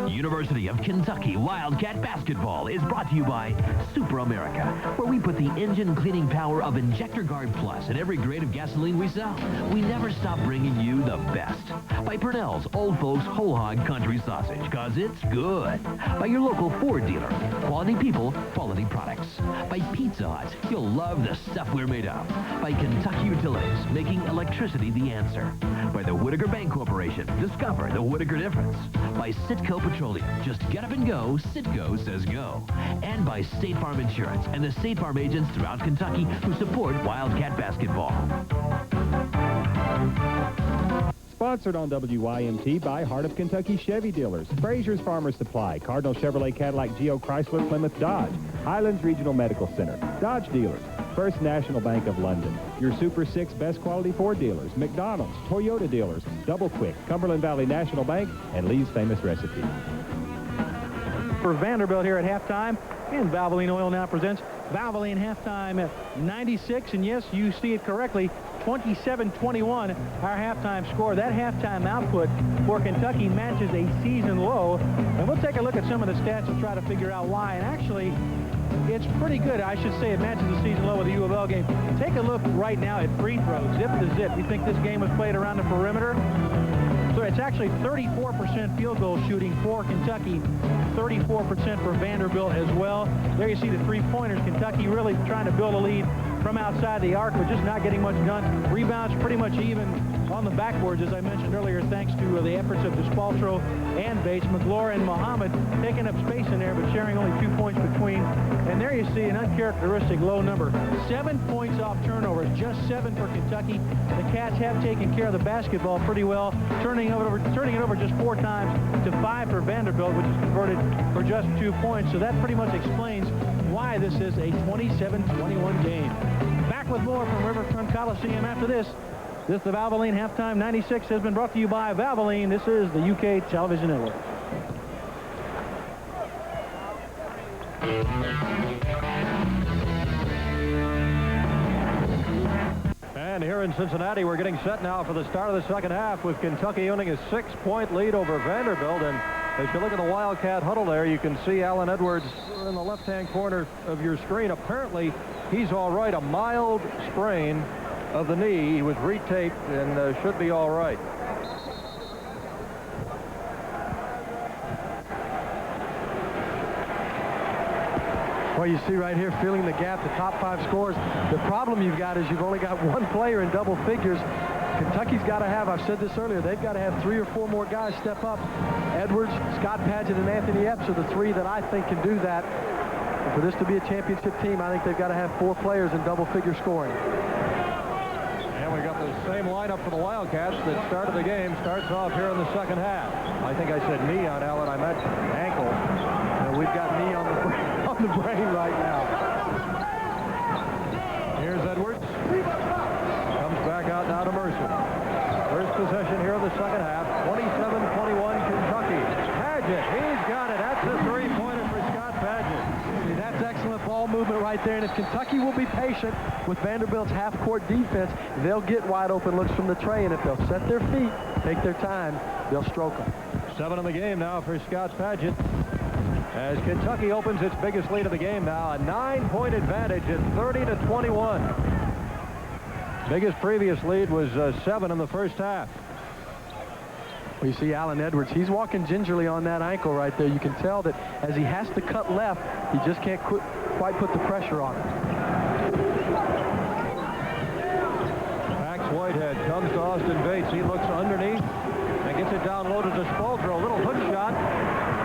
University of Kentucky Wildcat Basketball is brought to you by Super America, where we put the engine cleaning power of Injector Guard Plus in every grade of gasoline we sell. We never stop bringing you the best. By Purnell's Old Folks Whole Hog Country Sausage, cause it's good. By your local Ford dealer, quality people, quality products. By Pizza Hut, you'll love the stuff we're made of. By Kentucky Utilities, making electricity the answer. By the Whittaker Bank Corporation, discover the Whittaker difference. By Citgo Petroleum, just get up and go, Citgo says go. And by State Farm Insurance and the State Farm agents throughout Kentucky who support Wildcat basketball. Sponsored on WYMT by Heart of Kentucky Chevy Dealers, Frazier's Farmer Supply, Cardinal Chevrolet Cadillac Geo Chrysler Plymouth Dodge, Highlands Regional Medical Center, Dodge Dealers, First National Bank of London, your Super 6 best quality Ford dealers, McDonald's, Toyota dealers, Double Quick, Cumberland Valley National Bank, and Lee's Famous Recipe. For Vanderbilt here at halftime, and Valvoline Oil now presents Valvoline halftime at 96, and yes, you see it correctly, 27-21, our halftime score. That halftime output for Kentucky matches a season low, and we'll take a look at some of the stats and try to figure out why. And actually, it's pretty good. I should say it matches the season low of the U of L game. Take a look right now at free throws, zip to zip. You think this game was played around the perimeter? So it's actually 34% field goal shooting for Kentucky, 34% for Vanderbilt as well. There you see the three-pointers. Kentucky really trying to build a lead from outside the arc, but just not getting much done. Rebounds pretty much even. on the backboards, as I mentioned earlier, thanks to the efforts of Despaltro and Bates. McGlure and Muhammad taking up space in there, but sharing only 2 points between. And there you see an uncharacteristic low number. 7 points off turnovers, just 7 for Kentucky. The Cats have taken care of the basketball pretty well, turning it over just 4 times to 5 for Vanderbilt, which is converted for just 2 points. So that pretty much explains why this is a 27-21 game. Back with more from Riverfront Coliseum after this. This, the Valvoline Halftime 96, has been brought to you by Valvoline. This is the UK Television Network. And here in Cincinnati, we're getting set now for the start of the second half with Kentucky owning a 6-point lead over Vanderbilt. And as you look at the Wildcat huddle there, you can see Alan Edwards in the left-hand corner of your screen. Apparently, he's all right. A mild sprain of the knee. He was retaped and should be all right. Well, you see right here, filling the gap, the top 5 scores. The problem you've got is you've only got 1 player in double figures. Kentucky's got to have, I've said this earlier, they've got to have 3 or 4 more guys step up. Edwards, Scott Padgett, and Anthony Epps are the 3 that I think can do that. And for this to be a championship team, I think they've got to have 4 players in double figure scoring. And we got the same lineup for the Wildcats that started the game. Starts off here in the second half. I think I said knee on Allen. I meant ankle. And we've got knee on the brain right now. Here's Edwards. Comes back out now to Mercer. First possession here in the second half. 27-21 Kentucky. Padgett, he's got it. That's a 3-pointer for Scott Padgett. See, that's excellent ball movement right there. And if Kentucky will be patient with Vanderbilt's half-court defense, they'll get wide open looks from the tray. And if they'll set their feet, take their time, they'll stroke them. 7 in the game now for Scott Padgett. As Kentucky opens its biggest lead of the game now, a 9-point advantage at 30-21. Biggest previous lead was 7 in the first half. Well, you see Alan Edwards, he's walking gingerly on that ankle right there. You can tell that as he has to cut left, he just can't quite put the pressure on it. Max Whitehead comes to Austin Bates. He looks underneath and gets it down low to Despaltro. A little hook shot.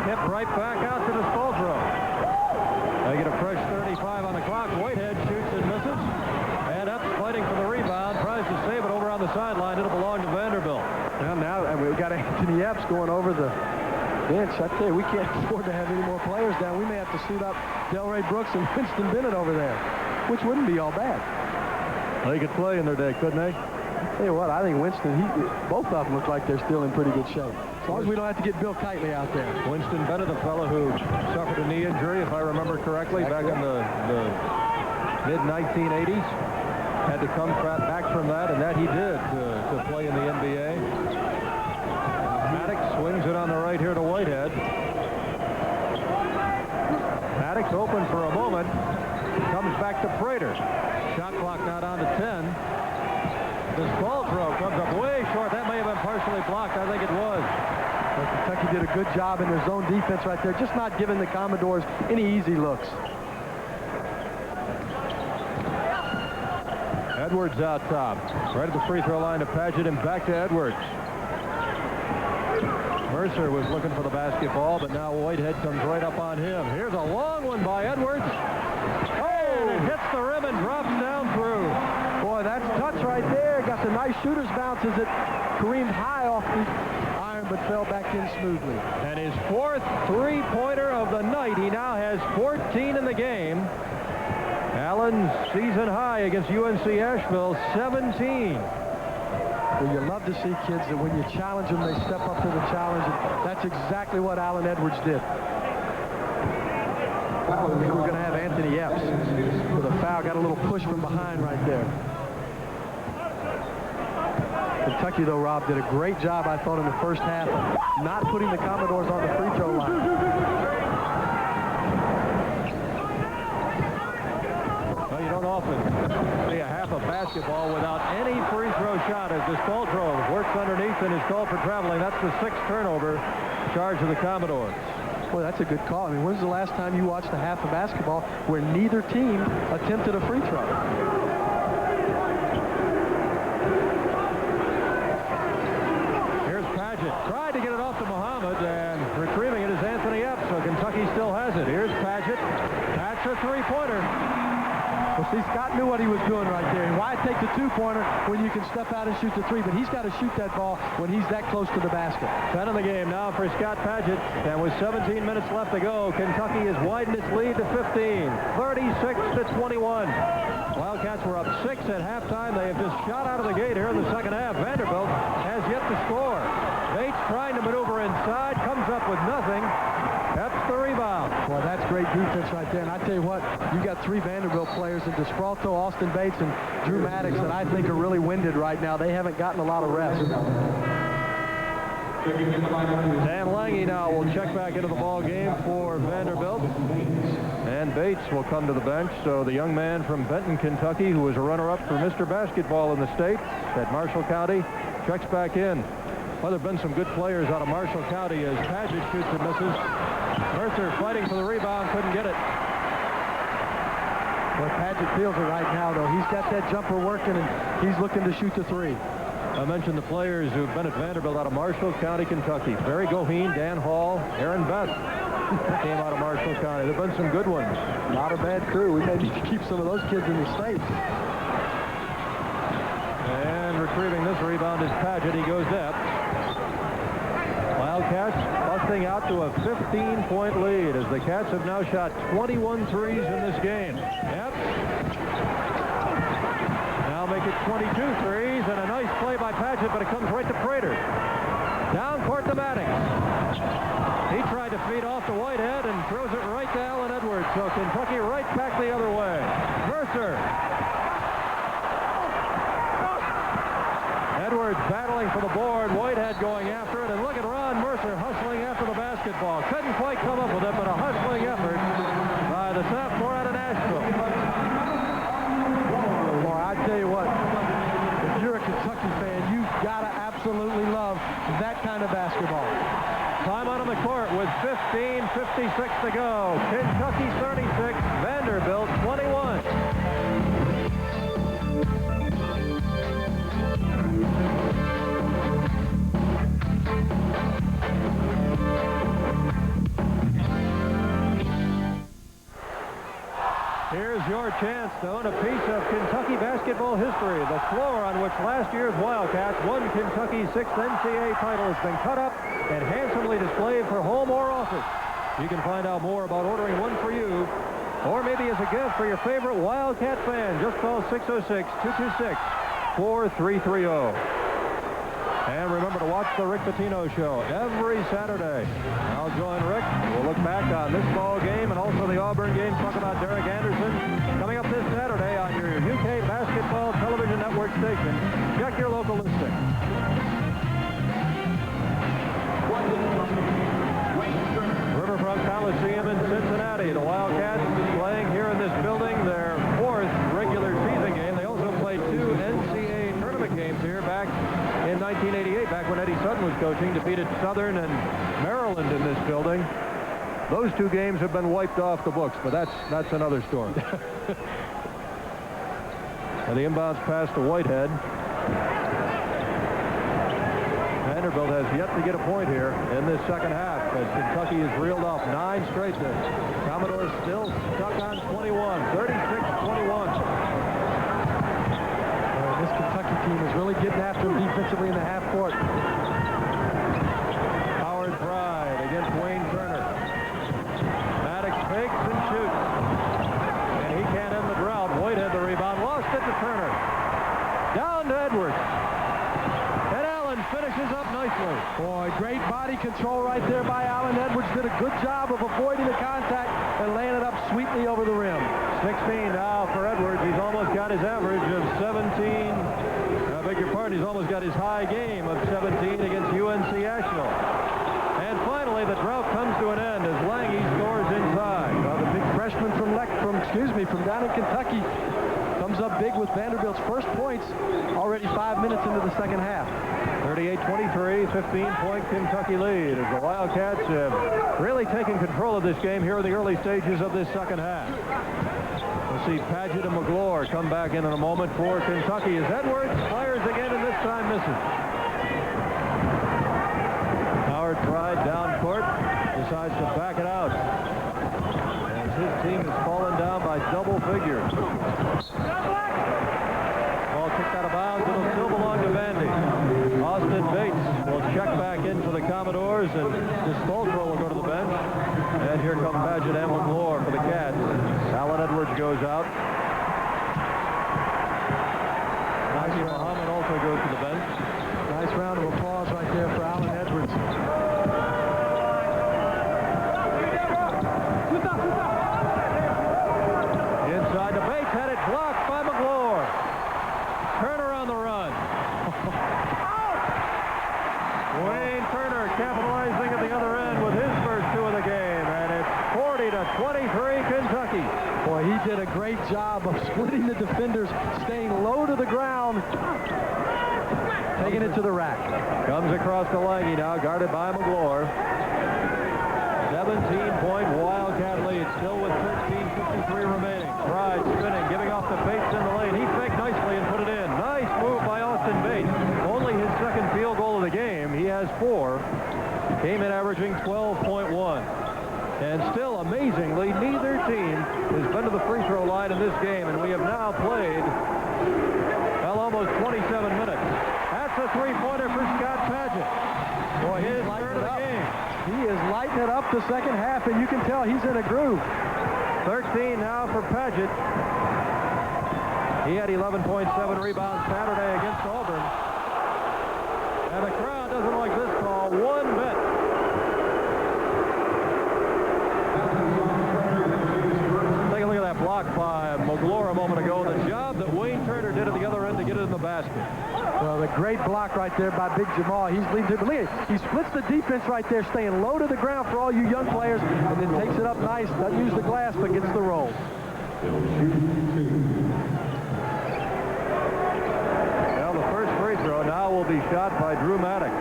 Tipped right back out to Despaltro. They get a fresh 35 on the clock. Whitehead shoots and misses. And Epps fighting for the rebound. Tries to save it over on the sideline. It'll belong to Vanderbilt. Well, now we've got Anthony Epps going over the bench. I tell you, we can't afford to have any more players down. We may have to suit up Delray Brooks and Winston Bennett over there, which wouldn't be all bad. They could play in their day, couldn't they? I'll tell you what, I think Winston, both of them look like they're still in pretty good shape. As long as we don't have to get Bill Kitely out there. Winston Bennett, a fellow who suffered a knee injury, if I remember correctly, back in the mid-1980s. Had to come back from that, and that he did to play in the NBA. Maddox swings it on the right here to Whitehead. Maddox open for a moment. Comes back to Prater. Shot clock now down to 10. This ball throw comes up way short. That may have been partially blocked. I think it was. Well, Kentucky did a good job in their zone defense right there, just not giving the Commodores any easy looks. Edwards out top. Right at the free throw line to Padgett and back to Edwards. Mercer was looking for the basketball, but now Whitehead comes right up on him. Here's a long one by Edwards. Oh, and it hits the rim and drops down through. Boy, that's touch right there. Got the nice shooter's bounces that careened high off the iron, but fell back in smoothly. And his 4th three-pointer of the night. He now has 14 in the game. Allen's season high against UNC Asheville, 17. Well, you love to see kids that when you challenge them, they step up to the challenge. And that's exactly what Alan Edwards did. We're going to have Anthony Epps with a foul. Got a little push from behind right there. Kentucky, though, Rob, did a great job, I thought, in the first half, not putting the Commodores on the free throw line. Well, you don't often see a half of basketball without any free throw shot as Despaltro works underneath and is called for traveling. That's the 6th turnover charge of the Commodores. Boy, that's a good call. I mean, when's the last time you watched a half of basketball where neither team attempted a free throw? Kentucky still has it. Here's Paget. That's a three-pointer. Well, see, Scott knew what he was doing right there. Why take the two-pointer when you can step out and shoot the three? But he's got to shoot that ball when he's that close to the basket. 10 in the game now for Scott Paget. And with 17 minutes left to go, Kentucky has widened its lead to 15, 36-21. Wildcats were up 6 at halftime. They have just shot out of the gate here in the second half. Vanderbilt has yet to score. Bates trying to maneuver inside, comes up with nothing. That's the rebound. Well, that's great defense right there. And I tell you what, you got three Vanderbilt players in Desperalto, Austin Bates, and Drew Maddox that I think are really winded right now. They haven't gotten a lot of rest. Dan Lange now will check back into the ball game for Vanderbilt. And Bates will come to the bench. So the young man from Benton, Kentucky, who was a runner-up for Mr. Basketball in the state at Marshall County, checks back in. Well, there have been some good players out of Marshall County as Paget shoots and misses. Mercer fighting for the rebound, couldn't get it. Well, Paget feels it right now, though. He's got that jumper working, and he's looking to shoot the three. I mentioned the players who've been at Vanderbilt out of Marshall County, Kentucky. Barry Goheen, Dan Hall, Aaron Beth came out of Marshall County. There have been some good ones. Not a bad crew. We may need to keep some of those kids in the state. And retrieving this rebound is Paget. He goes up. Wildcats busting out to a 15-point lead as the Cats have now shot 21 threes in this game. Yep. Now make it 22 threes, and a nice play by Paget, but it comes right to Prater. Down court to Maddox. He tried to feed off to Whitehead and throws it right to Allen Edwards. So Kentucky right back the other way. Mercer. Edwards battling for the board. Whitehead going after it. And look at Ron Mercer hustling after the basketball. Couldn't quite come up with it, but a hustling effort by the sophomore out of Nashville. Boy, I tell you what, if you're a Kentucky fan, you've got to absolutely love that kind of basketball. Time out on the court with 15:56 to go. Kentucky 36, Vanderbilt 21. Here's your chance to own a piece of Kentucky basketball history. The floor on which last year's Wildcats won Kentucky's 6th NCAA title has been cut up and handsomely displayed for home or office. You can find out more about ordering one for you, or maybe as a gift for your favorite Wildcat fan. Just call 606-226-4330. And remember to watch the Rick Pitino Show every Saturday. I'll join Rick. We'll look back on this ball game and also the Auburn game. Talk about Derek Anderson coming up this Saturday on your UK Basketball Television Network station. Check your local listing. Riverfront Coliseum in Cincinnati. The Wildcats playing here in this building their 4th regular season game. They also played 2 NCAA tournament games here back in 1988, back when Eddie Sutton was coaching, defeated Southern and Maryland in this building. Those 2 games have been wiped off the books, but that's another story. And the inbounds pass to Whitehead. Vanderbilt has yet to get a point here in this second half as Kentucky has reeled off 9 straight. The Commodores still stuck on 21, 36-21. This Kentucky team is really getting after him defensively in the half court. Howard Pride against Wayne Turner. Maddox fakes and shoots. And he can't end the drought. Whitehead the rebound. Lost it to Turner. Down to Edwards. And Allen finishes up nicely. Boy, great body control right there by Allen Edwards. Did a good job of avoiding the contact and laying it up sweetly over the rim. 16 now for Edwards. He's almost got his average of 17. I beg your pardon, he's almost got his high game of 17 against UNC Asheville. And finally, the drought comes to an end as Lange scores inside. The big freshman from down in Kentucky comes up big with Vanderbilt's first points already 5 minutes into the second half. 38-23, 15-point Kentucky lead as the Wildcats have really taken control of this game here in the early stages of this second half. We'll see Paget and McGlure come back in a moment for Kentucky as Edwards fires again and this time misses. Howard Pride down court, decides to back it out. team has fallen down by double figures. Ball kicked out of bounds. It'll still belong to Vandy. Austin Bates will check back in for the Commodores, and Spoltro will go to the bench. And here come Paget and McGlure for the Cats. Alan Edwards goes out. Muhammad also goes to the bench. Nice round of applause right there for Alan Edwards. Inside to Bates, had it blocked by McGlure. Turner on the run. Wayne Turner capitalizing at the other end with his first two of the game, and it's 40-23 Kentucky. Boy, he did a great job of splitting the defenders, staying low to the ground, taking it to the rack. Comes across to Lange now, guarded by McGlure. 17-point Wildcat lead, still with 13:53 remaining. Pride spinning, giving off to Bates in the lane. He faked nicely and put it in. Nice move by Austin Bates. Only his second field goal of the game. He has 4. Came in averaging 12.1. And still, amazingly, neither team has been to the free throw line in this game, and we have now played, well, almost 27 minutes. That's a three-pointer for Scott Paget. Boy, his third of the game. He is lighting it up the second half, and you can tell he's in a groove. 13 now for Paget. He had 11.7 rebounds Saturday against Auburn. And the crowd doesn't like this call one bit. Take a look at that block by McGlure a moment ago. The job that Wayne Turner did at the other end to get it in the basket. Well, the great block right there by Big Jamal. He's leading to the lead. He splits the defense right there, staying low to the ground for all you young players, and then takes it up nice. Doesn't use the glass, but gets the roll. Well, the first free throw now will be shot by Drew Maddox.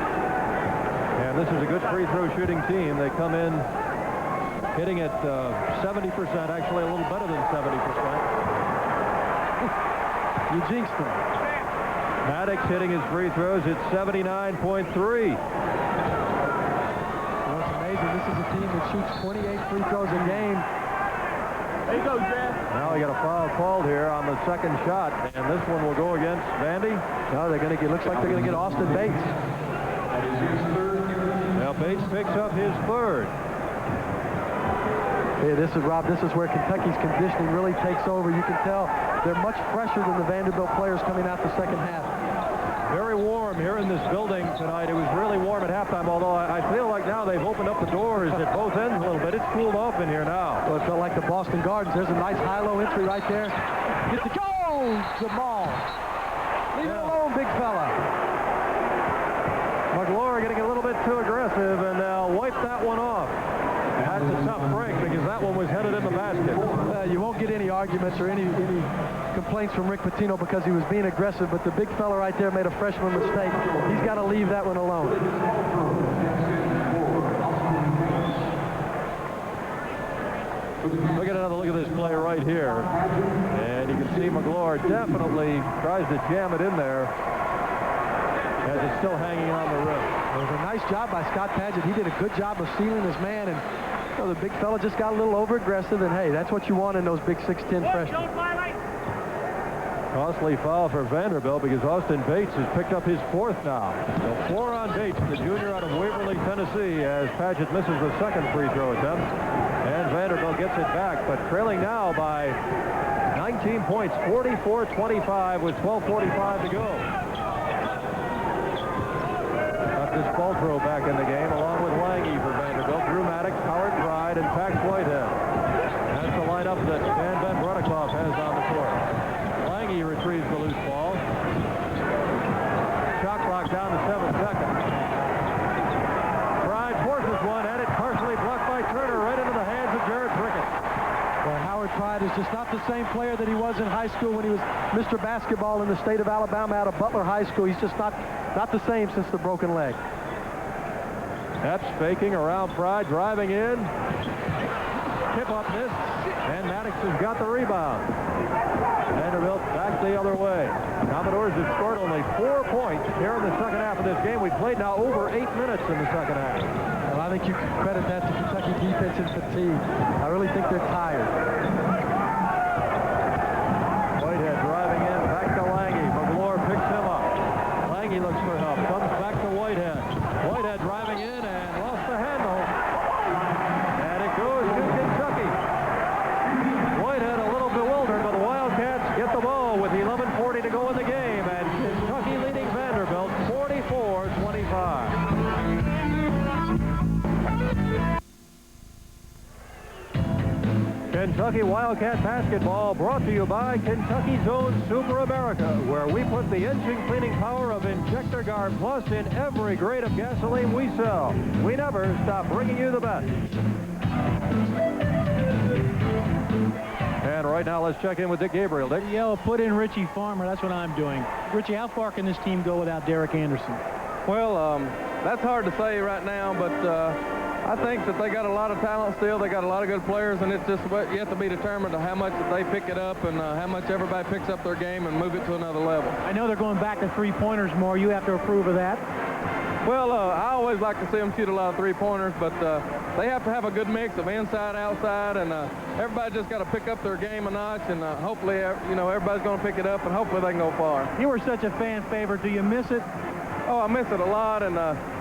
And this is a good free throw shooting team. They come in hitting at 70%, actually a little better than 70%. You jinxed him. Maddox hitting his free throws at 79.3. Well, it's amazing. This is a team that shoots 28 free throws a game. There you go, Jeff. Now we got a foul called here on the second shot, and this one will go against Vandy. No, they're going to get. Looks like they're going to get Austin Bates. Now Bates picks up his third. Hey, this is Rob. This is where Kentucky's conditioning really takes over. You can tell they're much fresher than the Vanderbilt players coming out the second half. Very warm here in this building tonight. It was really warm at halftime, although I feel like now they've opened up the doors at both ends a little bit. It's cooled off in here now. Well, it felt like the Boston Gardens. There's a nice high-low entry right there. Get the goal, Jamal. Leave it alone, big fella. McGlure getting a little bit too aggressive, and they'll wipe that one off. That's a tough break because that one was headed in the basket. You won't get any arguments or any complaints from Rick Pitino because he was being aggressive, but the big fella right there made a freshman mistake. He's got to leave that one alone. Look at another look at this play right here. And you can see McGlure definitely tries to jam it in there as it's still hanging on the rim. It was a nice job by Scott Paget. He did a good job of sealing his man, and the big fella just got a little over-aggressive, and hey, that's what you want in those big 6'10 freshmen. Costly foul for Vanderbilt because Austin Bates has picked up his fourth now. So 4 on Bates, the junior out of Waverly, Tennessee, as Paget misses the second free throw attempt. And Vanderbilt gets it back, but trailing now by 19 points, 44-25 with 12:45 to go. This ball throw back in the game, along with Lange for Vanderbilt. Drew Maddox, Howard Pride, and Pax Whitehead. That's the lineup that Van Brudikoff has on the court. Lange retrieves the loose ball. Shot clock down to 7 seconds. Pride forces one, and it partially blocked by Turner right into the hands of Jared Prickett. Well, Howard Pride is just not the same player that he was in high school when he was Mr. Basketball in the state of Alabama out of Butler High School. He's just not the same since the broken leg. Epps faking around Pride, driving in. Tip up this, and Maddox has got the rebound. Vanderbilt back the other way. Commodores have scored only 4 points here in the second half of this game. We've played now over 8 minutes in the second half. Well, I think you can credit that to Kentucky defense. pitching fatigue. I really think they're tired. Whitehead driving in, back to Lange. McGlure picks him up. Lange looks for help, comes back to Whitehead. Whitehead driving in and lost the handle. And it goes to Kentucky. Whitehead a little bewildered, but the Wildcats get the ball with 11:40 to go in the game, and Kentucky leading Vanderbilt 44-25. Kentucky Wildcat basketball brought to you by Kentucky's own Super America, where we put the engine cleaning power of Injector Guard Plus in every grade of gasoline we sell. We never stop bringing you the best. And right now, let's check in with Dick Gabriel. Dick? Yeah, put in Richie Farmer. That's what I'm doing. Richie, how far can this team go without Derek Anderson? Well, that's hard to say right now, but I think that they got a lot of talent still. They got a lot of good players, and it's just you have to be determined of how much that they pick it up and how much everybody picks up their game and move it to another level. I know they're going back to three-pointers more. You have to approve of that. Well, I always like to see them shoot a lot of three-pointers, but they have to have a good mix of inside, outside, and everybody just got to pick up their game a notch, and hopefully, everybody's going to pick it up, and hopefully they can go far. You were such a fan favorite. Do you miss it? Oh, I miss it a lot, and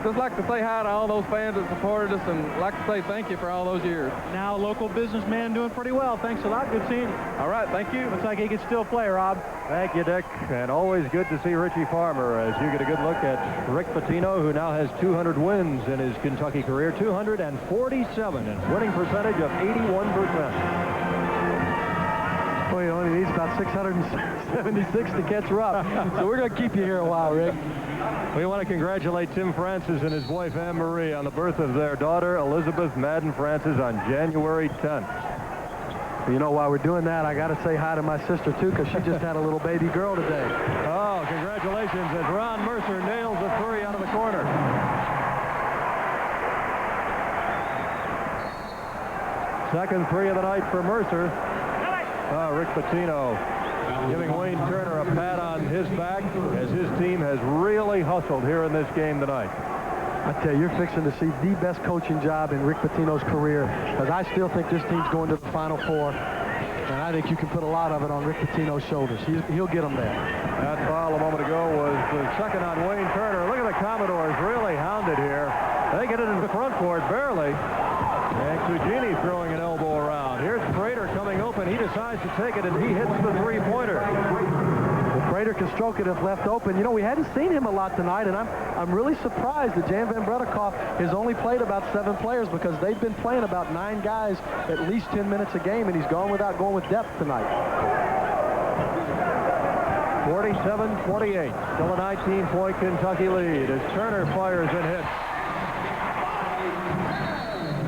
just like to say hi to all those fans that supported us, and like to say thank you for all those years. Now, local businessman doing pretty well. Thanks a lot. Good seeing you. All right, thank you. Looks like he can still play, Rob. Thank you, Dick. And always good to see Richie Farmer as you get a good look at Rick Pitino, who now has 200 wins in his Kentucky career, 247, and winning percentage of 81%. Well, he only needs about 676 to catch Rob. So we're going to keep you here a while, Rick. We want to congratulate Tim Francis and his wife Anne Marie on the birth of their daughter Elizabeth Madden Francis on January 10th. You know, while we're doing that, I got to say hi to my sister too, because she just had a little baby girl today. Oh, congratulations as Ron Mercer nails a three out of the corner. Second three of the night for Mercer. Rick Pitino giving Wayne Turner a pat on his back as his team has really hustled here in this game tonight. I tell you, you're fixing to see the best coaching job in Rick Pitino's career, because I still think this team's going to the Final Four, and I think you can put a lot of it on Rick Pitino's shoulders. He'll get them there. That foul a moment ago was the second on Wayne Turner. Look at the Commodores really hounded here. They get it in the front court barely, and Cugini throwing an elbow around. Here's Prater coming open. He decides to take it, and he hits the three-pointer. Well, Prater can stroke it if left open. You know, we hadn't seen him a lot tonight, and I'm really surprised that Jan Van Bredikoff has only played about 7 players, because they've been playing about 9 guys at least 10 minutes a game, and he's gone without going with depth tonight. 47-28. Still a 19-point Kentucky lead as Turner fires and hits.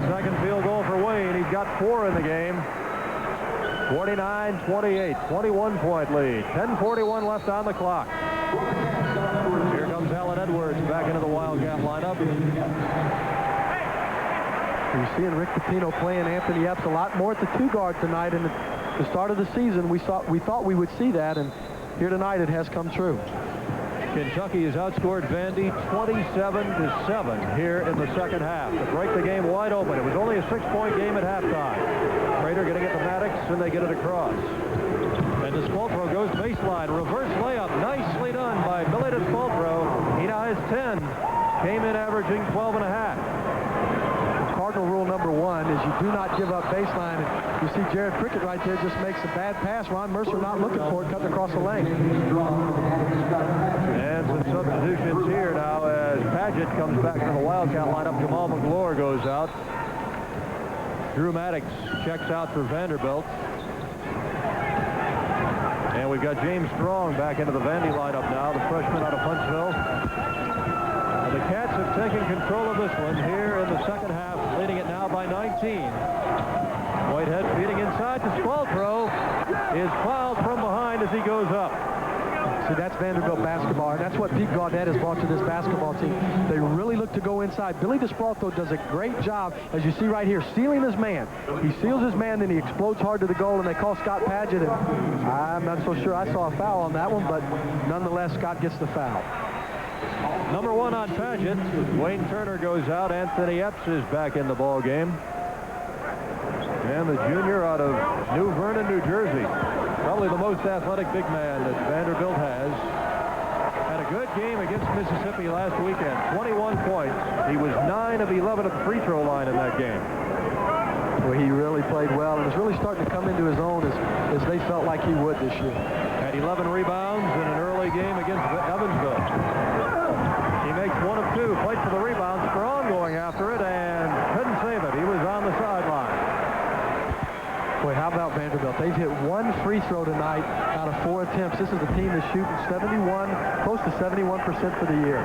Second field goal for Wayne. He's got 4 in the game. 49-28, 21-point lead. 10:41 left on the clock. Here comes Alan Edwards back into the Wildcat lineup. You're seeing Rick Pitino playing Anthony Epps a lot more at the 2 guard tonight. And at the start of the season, we thought we would see that, and here tonight it has come true. Kentucky has outscored Vandy 27-7 here in the second half to break the game wide open. It was only a 6-point game at halftime. Prater getting it to Maddox, and they get it across. And Despoltro goes baseline. Reverse layup. Nicely done by Billy Despoltro. He now has 10. Came in averaging 12.5. Cardinal rule number 1 is you do not give up baseline. And you see Jared Prickett right there just makes a bad pass. Ron Mercer not looking for it, cutting across the lane. And some substitutions here now as Padgett comes back to the Wildcat lineup. Jamal McGlure goes out. Drew Maddox checks out for Vanderbilt. And we've got James Strong back into the Vandy lineup now, the freshman out of Huntsville. And the Cats have taken control of this one here in the second half, leading it now by 19. Whitehead feeding inside to Despoltro. Is fouled from behind as he goes up. See, that's Vanderbilt basketball, and that's what Pete Gaudette has brought to this basketball team. They really look to go inside. Billy Despoltro does a great job, as you see right here, sealing his man. He seals his man, then he explodes hard to the goal, and they call Scott Padgett, and I'm not so sure I saw a foul on that one, but nonetheless, Scott gets the foul. Number 1 on Padgett. Wayne Turner goes out. Anthony Epps is back in the ball game. And the junior out of New Vernon, New Jersey. Probably the most athletic big man that Vanderbilt has. Had a good game against Mississippi last weekend. 21 points. He was 9 of 11 at the free throw line in that game. Well, he really played well and is really starting to come into his own as they felt like he would this year. Had 11 rebounds in an early game against Evansville. He makes 1 of 2. Played for the rebound. Strong going after it and couldn't save it. He was on the sideline. Boy, how about Vanderbilt? They've hit 1 free throw tonight out of 4 attempts. This is a team that's shooting 71, close to 71% for the year.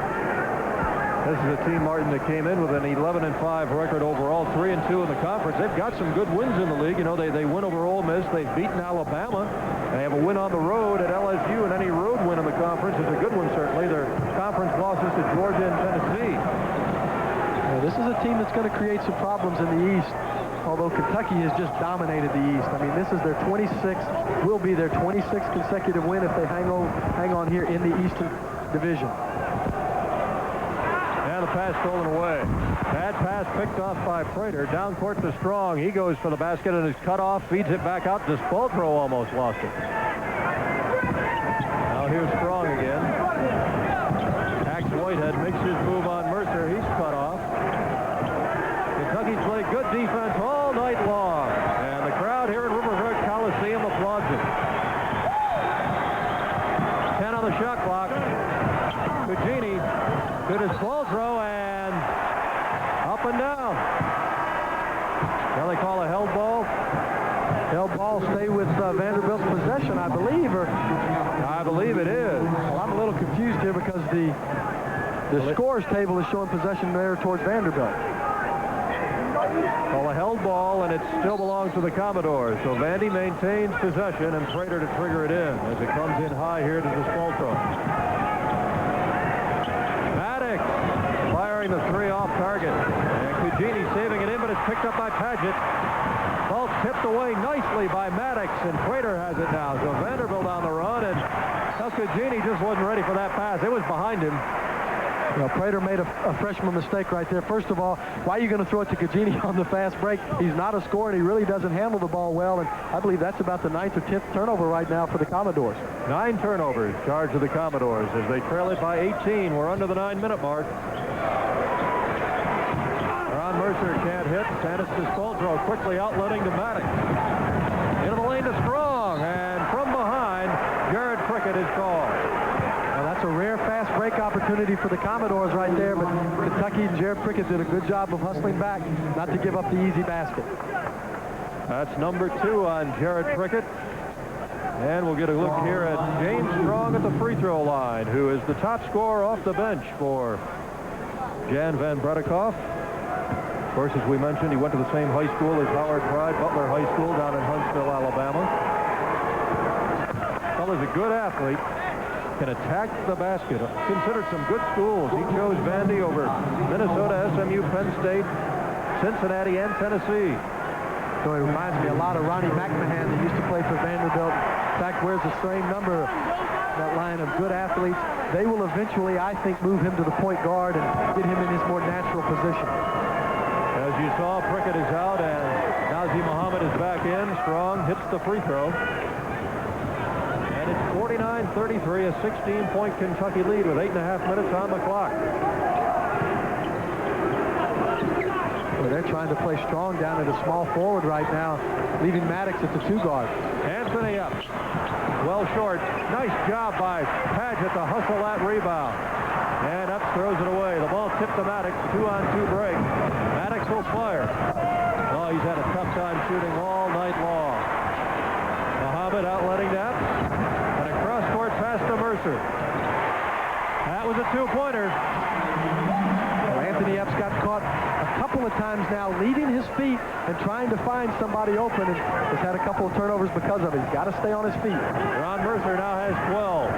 This is a team, Martin, that came in with an 11-5 record overall, 3-2 in the conference. They've got some good wins in the league. You know, they win over Ole Miss. They've beaten Alabama. They have a win on the road at LSU, and any road win in the conference is a good one, certainly. Their conference losses to Georgia and Tennessee. Yeah, this is a team that's going to create some problems in the East, although Kentucky has just dominated the East. I mean, this is their 26th, will be their 26th consecutive win if they hang on here in the Eastern Division. And the pass stolen away. Bad pass picked off by Prater. Down court to Strong. He goes for the basket and is cut off. Feeds it back out. This Spoltro almost lost it. Now here's Strong again. Axe Whitehead makes his move on Mercer. He's cut off. Kentucky's played good defense all night long. And the crowd here at Riverfront Coliseum applauds it. 10 on the shot clock. Cugini to his ball throw and up and down. Now they call a held ball. Held ball stay with Vanderbilt's possession, I believe, or I believe it is. Well, I'm a little confused here because the scores table is showing possession there towards Vanderbilt. Call a held ball, and it still belongs to the Commodores. So Vandy maintains possession, and Prater to trigger it in as it comes in high here to the Spoltro. Maddox firing the 3 off target. And Cugini saving it in, but it's picked up by Paget. Ball tipped away nicely by Maddox, and Prater has it now. So Vanderbilt on the run, and Cugini just wasn't ready for that pass. It was behind him. Well, Prater made a freshman mistake right there. First of all, why are you going to throw it to Cugini on the fast break? He's not a scorer, and he really doesn't handle the ball well, and I believe that's about the 9th or 10th turnover right now for the Commodores. 9 turnovers charged to the Commodores as they trail it by 18. We're under the 9-minute mark. Ron Mercer can't hit. Tanis to Spoltro quickly outletting to Maddox. Into the lane to Strong, and from behind, Jared Prickett is called. Well, that's a rare fast break opportunity for the Commodores right there, but Kentucky and Jared Prickett did a good job of hustling back, not to give up the easy basket. That's number 2 on Jared Prickett. And we'll get a look here at James Strong at the free throw line, who is the top scorer off the bench for Jan Van Bredikoff. Of course, as we mentioned, he went to the same high school as Howard Pride, Butler High School down in Huntsville, Alabama. Fella's a good athlete. Can attack the basket. Considered some good schools. He chose Vandy over Minnesota, SMU, Penn State, Cincinnati, and Tennessee. So it reminds me a lot of Ronnie McMahon that used to play for Vanderbilt. In fact, wears the same number, that line of good athletes. They will eventually, I think, move him to the point guard and get him in his more natural position. As you saw, Prickett is out, and Nazir Muhammad is back in. Strong hits the free throw. And it's 49-33, a 16-point Kentucky lead with 8.5 minutes on the clock. Well, they're trying to play Strong down at a small forward right now, leaving Maddox at the 2 guard. Anthony Epps, well short. Nice job by Paget to hustle that rebound. And Epps throws it away. The ball tipped to Maddox, 2-on-2 break. Maddox will fire. Oh, he's had a tough time shooting all night long. Muhammad outletting to Epps. And a cross-court pass to Mercer. That was a 2-pointer. Well, Anthony Epps got caught a couple of times now leaving his feet and trying to find somebody open, and has had a couple of turnovers because of it. He's got to stay on his feet. Ron Mercer now has 12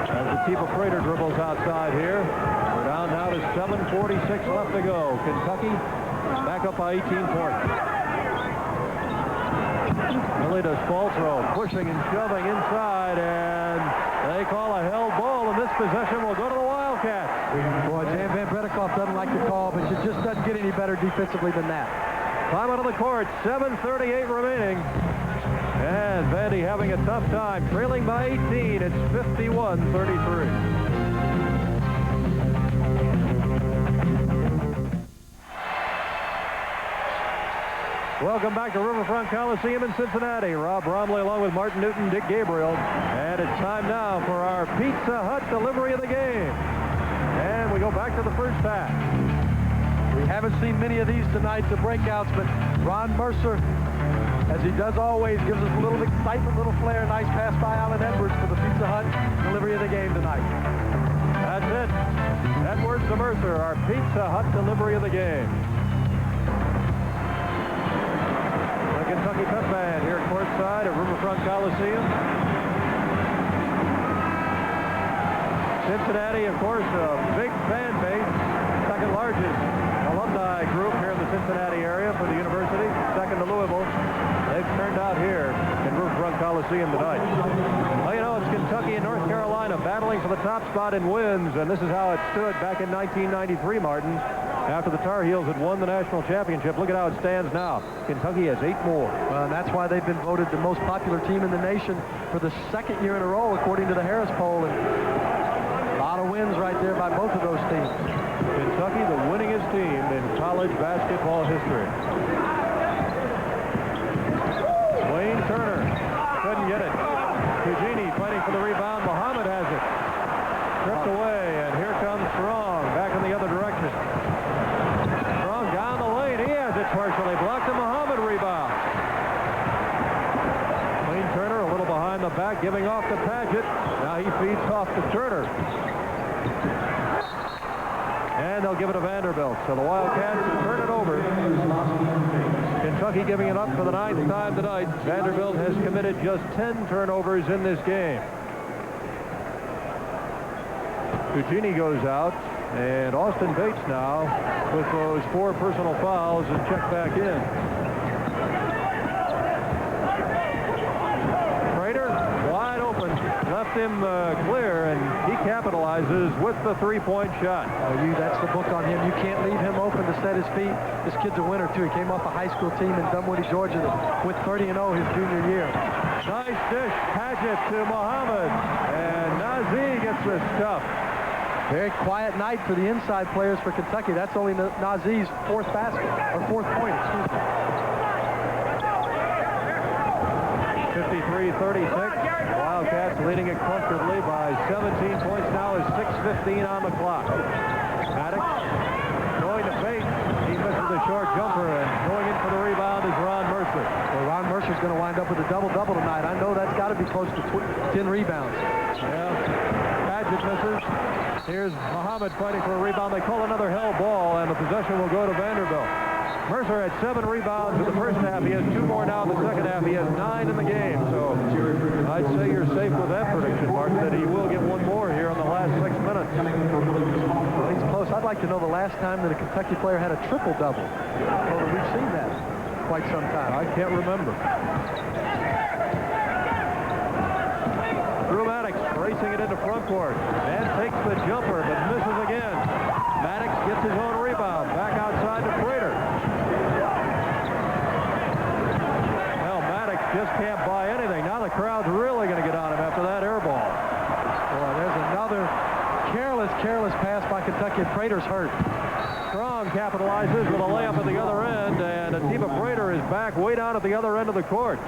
as the team of Prater dribbles outside here. We're down now to 7:46 left to go. Kentucky back up by 18 points. Millie to Spoltro, pushing and shoving inside, and they call a held ball, and this possession will go to the Wildcats. Boy, Jan Van Bredikoff doesn't like the call, but it just doesn't get any better defensively than that. Time out of the court, 7:38 remaining. And Vandy having a tough time, trailing by 18. It's 51-33. Welcome back to Riverfront Coliseum in Cincinnati. Rob Bromley along with Martin Newton, Dick Gabriel. And it's time now for our Pizza Hut delivery of the game. And we go back to the first half. We haven't seen many of these tonight, the breakouts, but Ron Mercer, as he does always, gives us a little excitement, a little flair. Nice pass by Alan Edwards for the Pizza Hut delivery of the game tonight. That's it. Edwards to Mercer, our Pizza Hut delivery of the game. The Kentucky Pep Band here courtside at Riverfront Coliseum. Cincinnati, of course, a big fan base, second largest alumni group here in the Cincinnati area for the university, second to Louisville. They've turned out here in Riverfront Coliseum tonight. Well, you know, it's Kentucky and North Carolina battling for the top spot in wins, and this is how it stood back in 1993, Martin, after the Tar Heels had won the national championship. Look at how it stands now. Kentucky has 8 more. Well, and that's why they've been voted the most popular team in the nation for the second year in a row, according to the Harris poll. And a lot of wins right there by both of those teams. Kentucky, the winningest team in college basketball history. Wayne Turner couldn't get it. Cugini fighting for the rebound. Muhammad has it. Stripped away, and here comes Strong back in the other direction. Strong down the lane. He has it partially blocked. The Muhammad rebound. Wayne Turner a little behind the back, giving off to Padgett. Now he feeds off to Turner. And they'll give it to Vanderbilt. So the Wildcats turn it over. Kentucky giving it up for the 9th time tonight. Vanderbilt has committed just 10 turnovers in this game. Cugini goes out, and Austin Bates now with those 4 personal fouls is checked back in. Prater wide open, left him clear, and he capitalizes with the 3-point shot. Oh, that's the book on him. You can't leave him open to set his feet. This kid's a winner, too. He came off a high school team in Dunwoody, Georgia that went 30-0 his junior year. Nice dish, Padgett to Muhammad, and Nazee gets the stuff. Very quiet night for the inside players for Kentucky. That's only Nazee's 4th basket, or 4th point, excuse me. 53-36. Wildcats leading it comfortably by 17 points now as 6:15 on the clock. Maddox going to Bates. He misses the short jumper, and going in for the rebound is Ron Mercer. Well, Ron Mercer's going to wind up with a double-double tonight. I know that's got to be close to 10 rebounds. Yeah. Padgett misses. Here's Muhammad fighting for a rebound. They call another hell ball, and the possession will go to Vanderbilt. Mercer had 7 rebounds in the first half. He has 2 more now in the second half. He has 9 in the game. So I'd say you're safe with that prediction, Martin, that he will get 1 more here in the last 6 minutes. Well, he's close. I'd like to know the last time that a Kentucky player had a triple-double. Well, we've seen that quite some time. I can't remember. Drew Maddox racing it into front court and takes the jumper, but misses again. Maddox gets his own rebound. Back outside to Prater. Well, Maddox just can't buy anything. Now the crowd's really going to get on him after that air ball. Boy, there's another careless pass by Kentucky, and Prater's hurt. Strong capitalizes with a layup at the other end, and Atiba Prater is back way down at the other end of the court.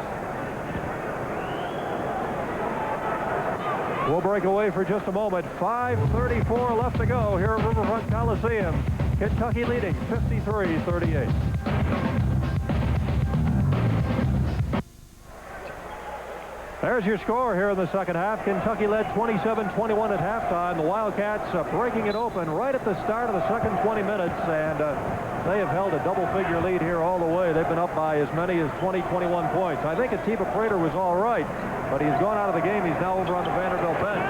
We'll break away for just a moment. 5:34 left to go here at Riverfront Coliseum. Kentucky leading 53-38. There's your score here in the second half. Kentucky led 27-21 at halftime. The Wildcats breaking it open right at the start of the second 20 minutes, and they have held a double-figure lead here all the way. They've been up by as many as 20-21 points. I think Atiba Prater was all right, but he's gone out of the game. He's now over on the Vanderbilt bench.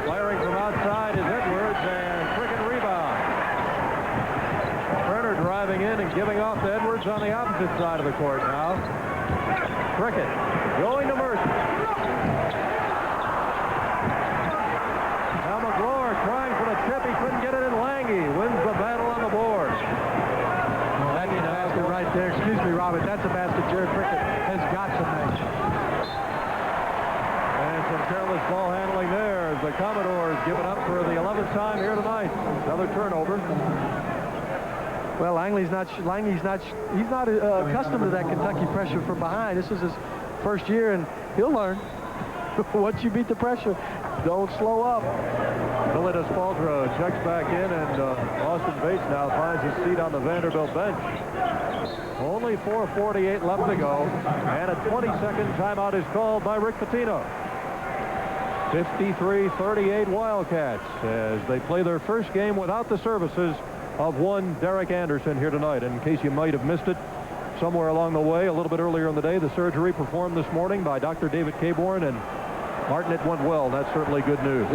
Firing from outside is Edwards, and Prickett rebound. Turner driving in and giving off to Edwards on the opposite side of the court now. Prickett going to Mercer. Now McGlory trying for the tip. He couldn't get it, and Lange wins the battle on the board. Well, that's a basket right there. Excuse of it. That's a basket Jared Prickett has got to make. And some careless ball handling there as the Commodores give it up for the 11th time here tonight. Another turnover. Well, Langley's not accustomed to that Kentucky pressure from behind. This is his first year, and he'll learn. Once you beat the pressure, don't slow up. Billy Spaldro checks back in, and Austin Bates now finds his seat on the Vanderbilt bench. Only 4:48 left to go, and a 20-second timeout is called by Rick Pitino. 53-38 Wildcats as they play their first game without the services of one Derek Anderson here tonight. And in case you might have missed it, somewhere along the way, a little bit earlier in the day, the surgery performed this morning by Dr. David Caborn, and Martin, it went well. That's certainly good news.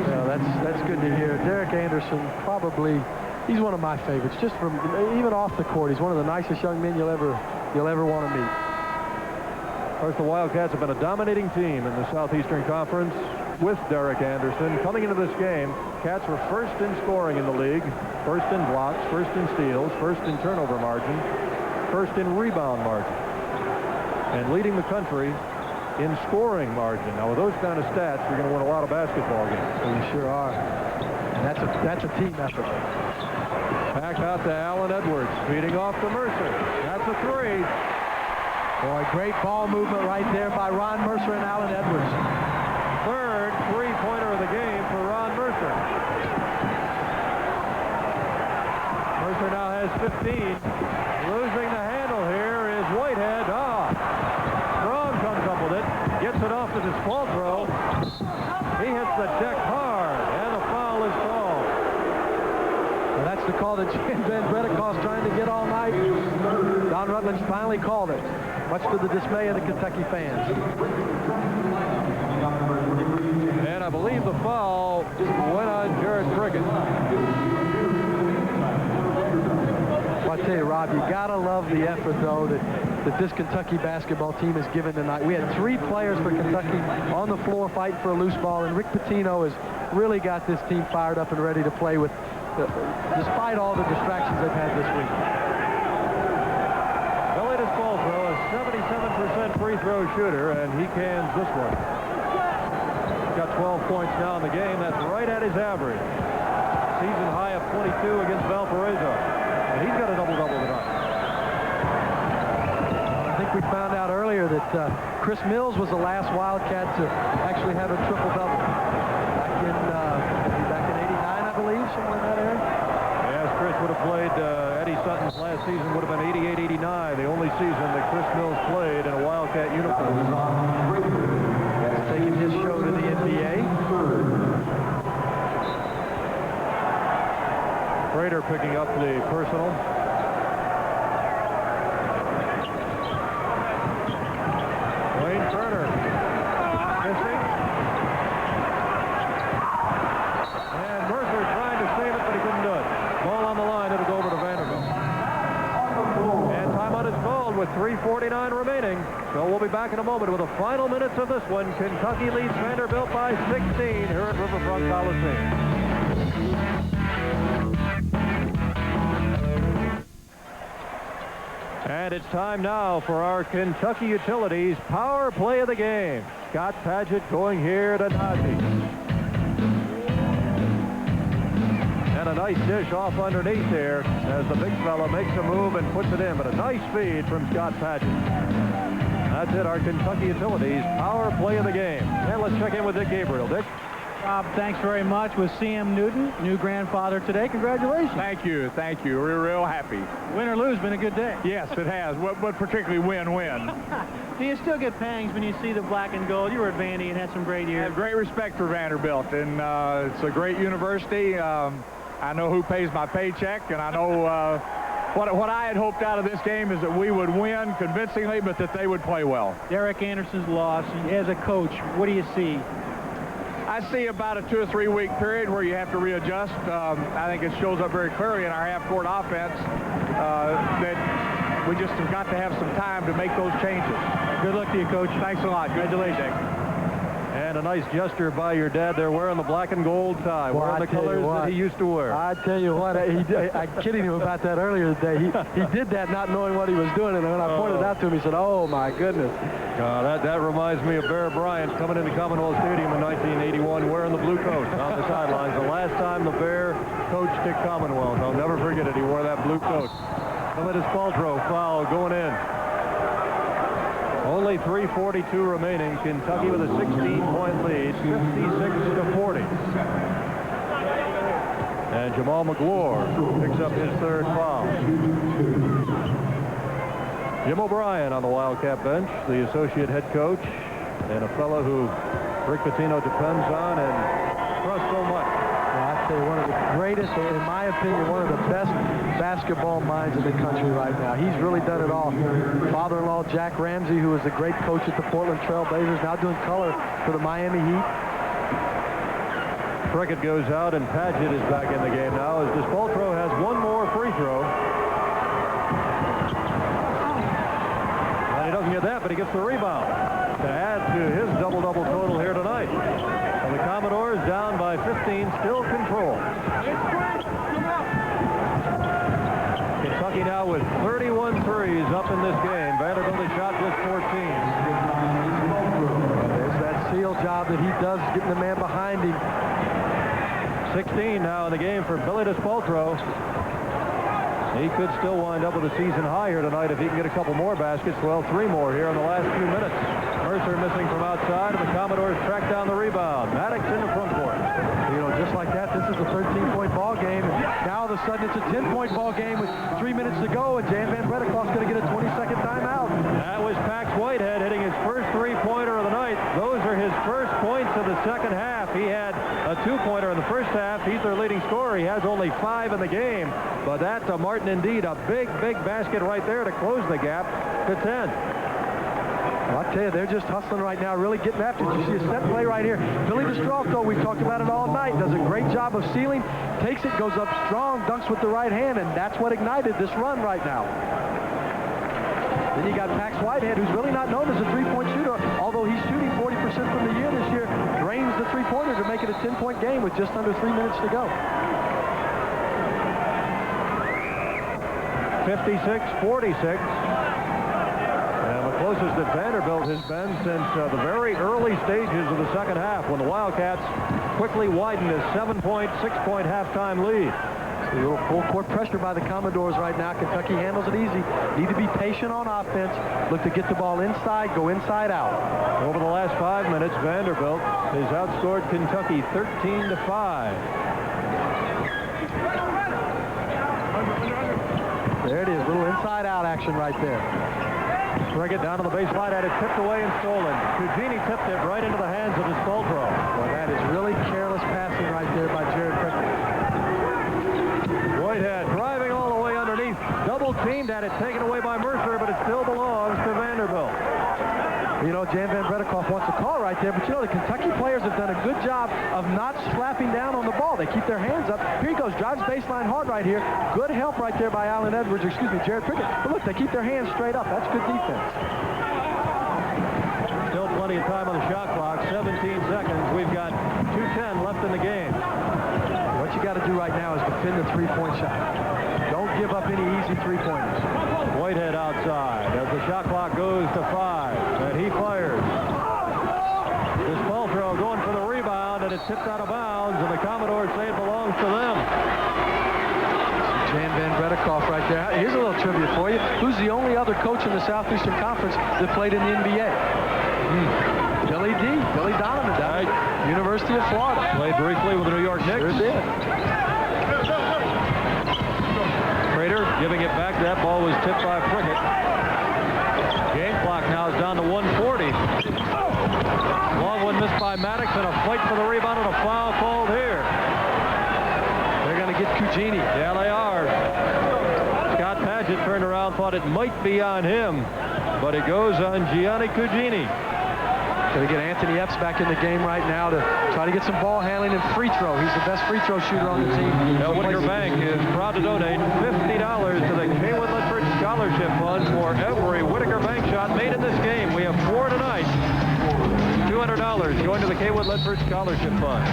Yeah, that's good to hear. Derek Anderson, probably, he's one of my favorites. Just from even off the court, he's one of the nicest young men you'll ever want to meet. Of course, the Wildcats have been a dominating team in the Southeastern Conference with Derek Anderson. Coming into this game, Cats were first in scoring in the league, first in blocks, first in steals, first in turnover margin, first in rebound margin, and leading the country in scoring margin. Now, with those kind of stats, you're going to win a lot of basketball games. You sure are. And that's a team effort. Back out to Allen Edwards, feeding off to Mercer. That's a three. Boy, great ball movement right there by Ron Mercer and Allen Edwards. Third three-pointer of the game for Ron Mercer. Mercer now has 15. Losing the handle here is Whitehead. Strong comes up with it. Gets it off to Spaldro. He hits the deck hard, and the foul is called. Well, that's the call that Jan Van Bredekoff's trying to get all night. Don Rutledge finally called it, much to the dismay of the Kentucky fans. And I believe the foul went on Jared Prickett. Well, I tell you, Rob, you gotta love the effort, though, that this Kentucky basketball team has given tonight. We had 3 players for Kentucky on the floor fighting for a loose ball, and Rick Pitino has really got this team fired up and ready to play with, despite all the distractions they've had this week. Billy Spaldro, a 77% free throw shooter, and he cans this one. He's got 12 points now in the game. That's right at his average. Season high of 22 against Valparaiso. And he's got a double-double tonight. I think we found out earlier that Chris Mills was the last Wildcat to actually have a triple-double. Back in 89, I believe, somewhere in that area. Yes, Chris would have played, Eddie Sutton's last season would have been 88-89, the only season that Chris Mills played in a Wildcat uniform. Taking his show to the NBA. Prater picking up the personal. Wayne Turner missing. And Mercer trying to save it, but he couldn't do it. Ball on the line, it'll go over to Vanderbilt. And timeout is called with 3:49 remaining. So we'll be back in a moment with the final minutes of this one. Kentucky leads Vanderbilt by 16 here at Riverfront Coliseum. And it's time now for our Kentucky Utilities power play of the game. Scott Padgett going here to Najee. And a nice dish off underneath there as the big fella makes a move and puts it in. But a nice feed from Scott Padgett. That's it, our Kentucky Utilities power play of the game. And let's check in with Dick Gabriel. Dick? Rob, thanks very much. With C.M. Newton, new grandfather today. Congratulations. Thank you. Thank you. We're real happy. Win or lose, been a good day. Yes, it has, but particularly win-win. Do you still get pangs when you see the black and gold? You were at Vandy and had some great years. I have great respect for Vanderbilt, and it's a great university. I know who pays my paycheck, and I know what I had hoped out of this game is that we would win convincingly, but that they would play well. Derek Anderson's loss. As a coach, what do you see? I see about a 2 or 3 week period where you have to readjust. I think it shows up very clearly in our half-court offense that we just have got to have some time to make those changes. Good luck to you, Coach. Thanks a lot. Congratulations. And a nice gesture by your dad there, wearing the black and gold tie, wearing the colors that he used to wear. I tell you what, I'm kidding him about that earlier today. He did that not knowing what he was doing, and when I pointed it out to him, he said, "Oh my goodness." That reminds me of Bear Bryant coming into Commonwealth Stadium in 1981 wearing the blue coat on the sidelines. The last time the Bear coached at Commonwealth. I'll never forget it. He wore that blue coat. Billy Spaltro foul going in. Only 3:42 remaining. Kentucky with a 16-point lead, 56-40. And Jamal McGlure picks up his third foul. Jim O'Brien on the Wildcat bench, the associate head coach, and a fellow who Rick Pitino depends on and trusts so much. I'd say one of the greatest, in my opinion, one of the best basketball minds in the country right now. He's really done it all. Father-in-law Jack Ramsey, who was a great coach at the Portland Trail Blazers, now doing color for the Miami Heat. Prickett goes out, and Padgett is back in the game now as Despoltro has one more free throw. And he doesn't get that, but he gets the rebound to add to his double-double total here tonight. And the Commodores down by 15, still control. Kentucky now with 31 threes up in this game. Vanderbilt has shot just 14. There's that seal job that he does, getting the man behind him. 16 now in the game for Billy Despoltro. He could still wind up with a season high here tonight if he can get a couple more baskets. Well, 3 more here in the last few minutes. Mercer missing from outside, and the Commodores track down the rebound. Maddox in the front court. You know, just like that, this is a 13-point ball game. And now all of a sudden it's a 10-point ball game with 3 minutes to go, and Jan Van Bredekoff's going to get a 20-second timeout. That was Pax Whitehead hitting his first 3-pointer of the night. Those are his first points of the second half. He had a 2-pointer in the first half. He's their leading scorer. He has only 5 in the game. But that's a Martin indeed. A big, big basket right there to close the gap to 10. Well, I tell you, they're just hustling right now, really getting after it. You see a set play right here. Billy Despoltro, we've talked about it all night, does a great job of sealing, takes it, goes up strong, dunks with the right hand, and that's what ignited this run right now. Then you got Pax Whitehead, who's really not known as a three-point shooter, although he's shooting 40% from the year this year, drains the three-pointer to make it a 10-point game with just under 3 minutes to go. 56-46. Closest that Vanderbilt has been since the very early stages of the second half, when the Wildcats quickly widened a 7-point, 6-point halftime lead. A little full court pressure by the Commodores right now. Kentucky handles it easy. Need to be patient on offense. Look to get the ball inside, go inside out. Over the last 5 minutes, Vanderbilt has outscored Kentucky 13-5. There it is, a little inside out action right there. Bring it down to the baseline, had it tipped away and stolen. Cugini tipped it right into the hands of Despoltro. Well, that is really careless passing right there by Jared Prickett. Whitehead driving all the way underneath. Double teamed, had it taken away by Mercer, but it still belongs to Vanderbilt. You know, Jan Van Bredekoff wants a call right there, but you know, the Kentucky players have done a good job of not slapping down on the ball. They keep their hands up. Here he goes, drives baseline hard right here. Good help right there by Jared Prickett. But look, they keep their hands straight up. That's good defense. Still plenty of time on the shot clock, 17 seconds. We've got 2:10 left in the game. What you got to do right now is defend the three-point shot. Don't give up any easy three-pointers. Whitehead outside as the shot clock goes to 5, and he fires. Despoltro going for the rebound, and it's tipped out of bounds, and the Commodores say it belongs to them. Jan Van Bredekoff right there. Here's a little trivia for you. Who's the only other coach in the Southeastern Conference that played in the NBA? Billy Donovan down at University of Florida. Played briefly with the New York Knicks. Sure did. Prater giving it back. That ball was tipped by Prickett. Game clock now is down to 1:40. Long one missed by Maddox, and a fight for the rebound, and a foul called here. They're going to get Cugini. Yeah, they are. Scott Padgett turned around, thought it might be on him, but it goes on Gianni Cugini. Going to get Anthony Epps back in the game right now to try to get some ball handling and free throw. He's the best free throw shooter on the team. Whitaker Bank is proud to donate $50 to the Kaywood Litchford Scholarship Fund for every Whitaker Bank shot made in this game. We have 4 tonight. $200 going to the Kaywood Ledford Scholarship Fund.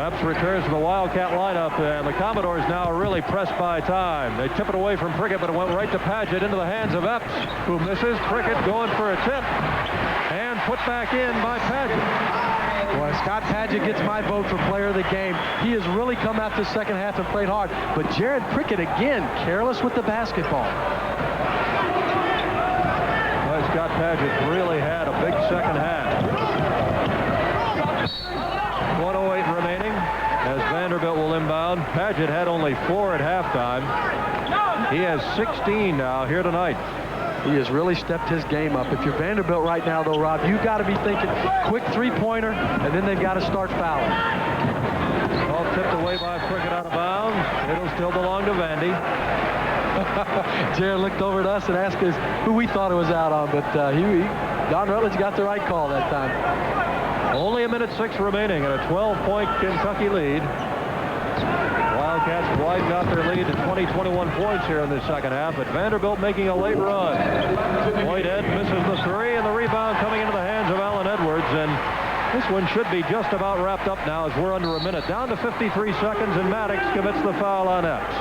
Epps returns to the Wildcat lineup, and the Commodores now are really pressed by time. They tip it away from Prickett, but it went right to Paget into the hands of Epps, who misses. Prickett going for a tip, and put back in by Paget. Boy, Scott Paget gets my vote for player of the game. He has really come out this second half and played hard. But Jared Prickett, again, careless with the basketball. Well, Scott Paget really had a big second half. 1:08 remaining as Vanderbilt will inbound. Paget had only 4 at halftime. He has 16 now here tonight. He has really stepped his game up. If you're Vanderbilt right now, though, Rob, you've got to be thinking quick three-pointer, and then they've got to start fouling. All tipped away by Prickett out of bounds. It'll still belong to Vandy. Jared looked over at us and asked us who we thought it was out on, but Don Rutledge got the right call that time. Only 1:06 remaining and a 12-point Kentucky lead. Wildcats widen out their lead to 20-21 points here in the second half, but Vanderbilt making a late run. Whitehead misses the three, and the rebound coming into the hands of Alan Edwards, and this one should be just about wrapped up now as we're under a minute. Down to 53 seconds, and Maddox commits the foul on Epps.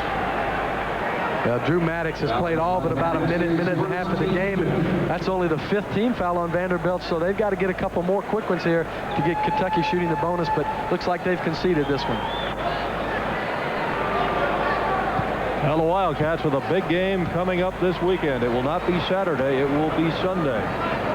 Drew Maddox has played all but about a minute and a half of the game, and that's only the 5th team foul on Vanderbilt, so they've got to get a couple more quick ones here to get Kentucky shooting the bonus, but looks like they've conceded this one. Now the Wildcats with a big game coming up this weekend. It will not be Saturday, it will be Sunday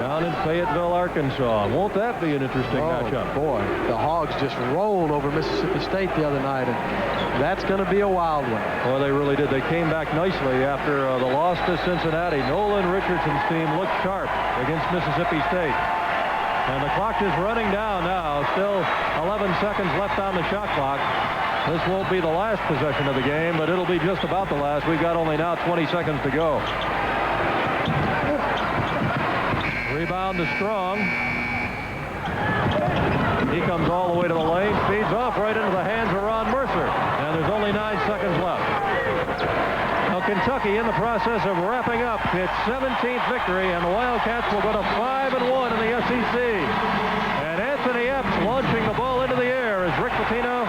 down in Fayetteville, Arkansas. Won't that be an interesting matchup? Boy, the Hogs just rolled over Mississippi State the other night, and that's going to be a wild one. Well, they really did. They came back nicely after the loss to Cincinnati. Nolan Richardson's team looked sharp against Mississippi State. And the clock is running down now. Still 11 seconds left on the shot clock. This won't be the last possession of the game, but it'll be just about the last. We've got only now 20 seconds to go. Rebound to Strong. He comes all the way to the lane, feeds off right into the hands of Ron Mercer, and there's only 9 seconds left. Now Kentucky in the process of wrapping up its 17th victory, and the Wildcats will go to 5-1 in the SEC. And Anthony Epps launching the ball into the air as Rick Pitino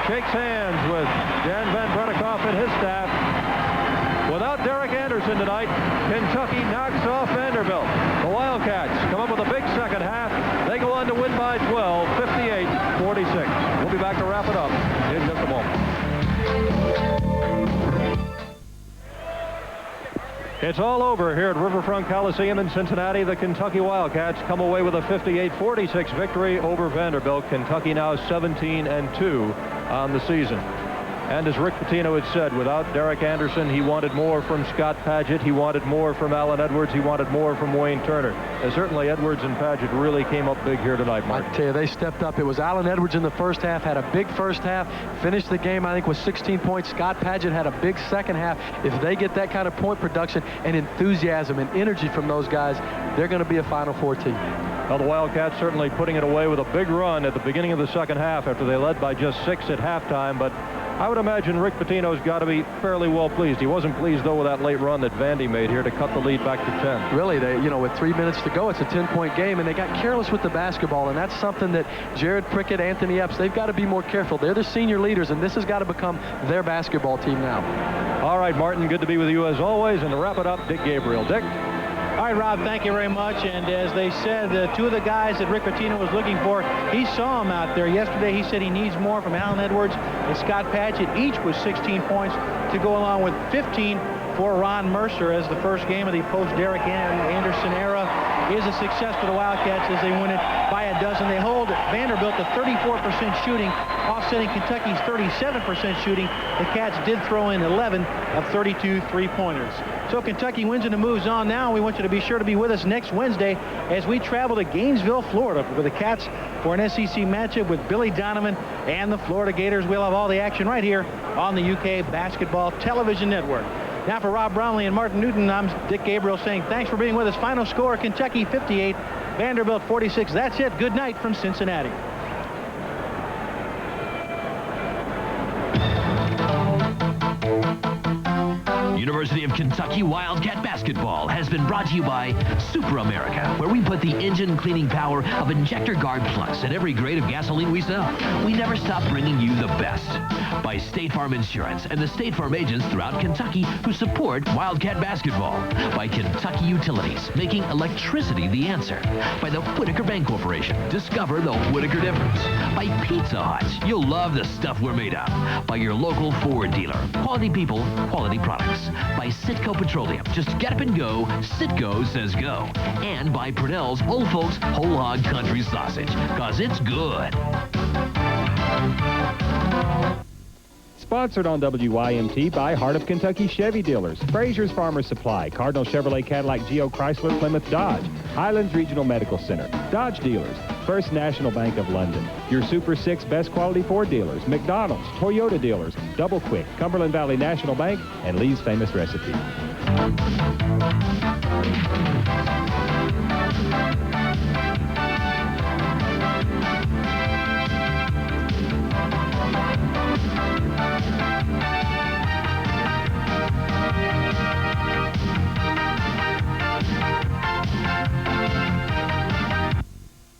shakes hands with Dan Van Bredikoff and his staff. Without Derek Anderson tonight, Kentucky knocks off Vanderbilt. The Wildcats come up with a big second half. They go on to win by 12, 58-46. We'll be back to wrap it up in just a moment. It's all over here at Riverfront Coliseum in Cincinnati. The Kentucky Wildcats come away with a 58-46 victory over Vanderbilt. Kentucky now 17-2 on the season. And as Rick Pitino had said, without Derek Anderson, he wanted more from Scott Paget. He wanted more from Alan Edwards. He wanted more from Wayne Turner. And certainly Edwards and Paget really came up big here tonight, Mark. I tell you, they stepped up. It was Alan Edwards in the first half, had a big first half, finished the game, I think, with 16 points. Scott Paget had a big second half. If they get that kind of point production and enthusiasm and energy from those guys, they're going to be a Final Four team. Well, the Wildcats certainly putting it away with a big run at the beginning of the second half after they led by just 6 at halftime, but I would imagine Rick Pitino's got to be fairly well pleased. He wasn't pleased, though, with that late run that Vandy made here to cut the lead back to 10. Really, with 3 minutes to go, it's a 10-point game, and they got careless with the basketball, and that's something that Jared Prickett, Anthony Epps, they've got to be more careful. They're the senior leaders, and this has got to become their basketball team now. All right, Martin, good to be with you as always, and to wrap it up, Dick Gabriel. Dick? All right, Rob, thank you very much. And as they said, 2 of the guys that Rick Pitino was looking for, he saw them out there. Yesterday, he said he needs more from Alan Edwards and Scott Paget, each with 16 points to go along with 15 for Ron Mercer as the first game of the post-Derek Anderson era is a success for the Wildcats as they win it by a dozen. They hold Vanderbilt to 34% shooting, offsetting Kentucky's 37% shooting. The Cats did throw in 11 of 32 three-pointers. So Kentucky wins and it moves on now. We want you to be sure to be with us next Wednesday as we travel to Gainesville, Florida with the Cats for an SEC matchup with Billy Donovan and the Florida Gators. We'll have all the action right here on the UK Basketball Television Network. Now for Rob Brownlee and Martin Newton, I'm Dick Gabriel saying thanks for being with us. Final score, Kentucky 58, Vanderbilt 46. That's it. Good night from Cincinnati. University of Kentucky Wildcat Basketball. Basketball has been brought to you by Super America, where we put the engine cleaning power of Injector Guard Plus in every grade of gasoline we sell. We never stop bringing you the best. By State Farm Insurance and the State Farm agents throughout Kentucky who support Wildcat basketball. By Kentucky Utilities, making electricity the answer. By the Whitaker Bank Corporation. Discover the Whitaker difference. By Pizza Hut. You'll love the stuff we're made of. By your local Ford dealer. Quality people, quality products. By Citgo Petroleum. Just get up and go. Citgo says go. And by Purnell's Old Folks Whole Hog Country Sausage. Cause it's good. Sponsored on WYMT by Heart of Kentucky Chevy Dealers, Frazier's Farmer Supply, Cardinal Chevrolet Cadillac Geo Chrysler Plymouth Dodge, Highlands Regional Medical Center, Dodge Dealers, First National Bank of London, your Super 6 best quality Ford dealers, McDonald's, Toyota dealers, Double Quick, Cumberland Valley National Bank, and Lee's Famous Recipe.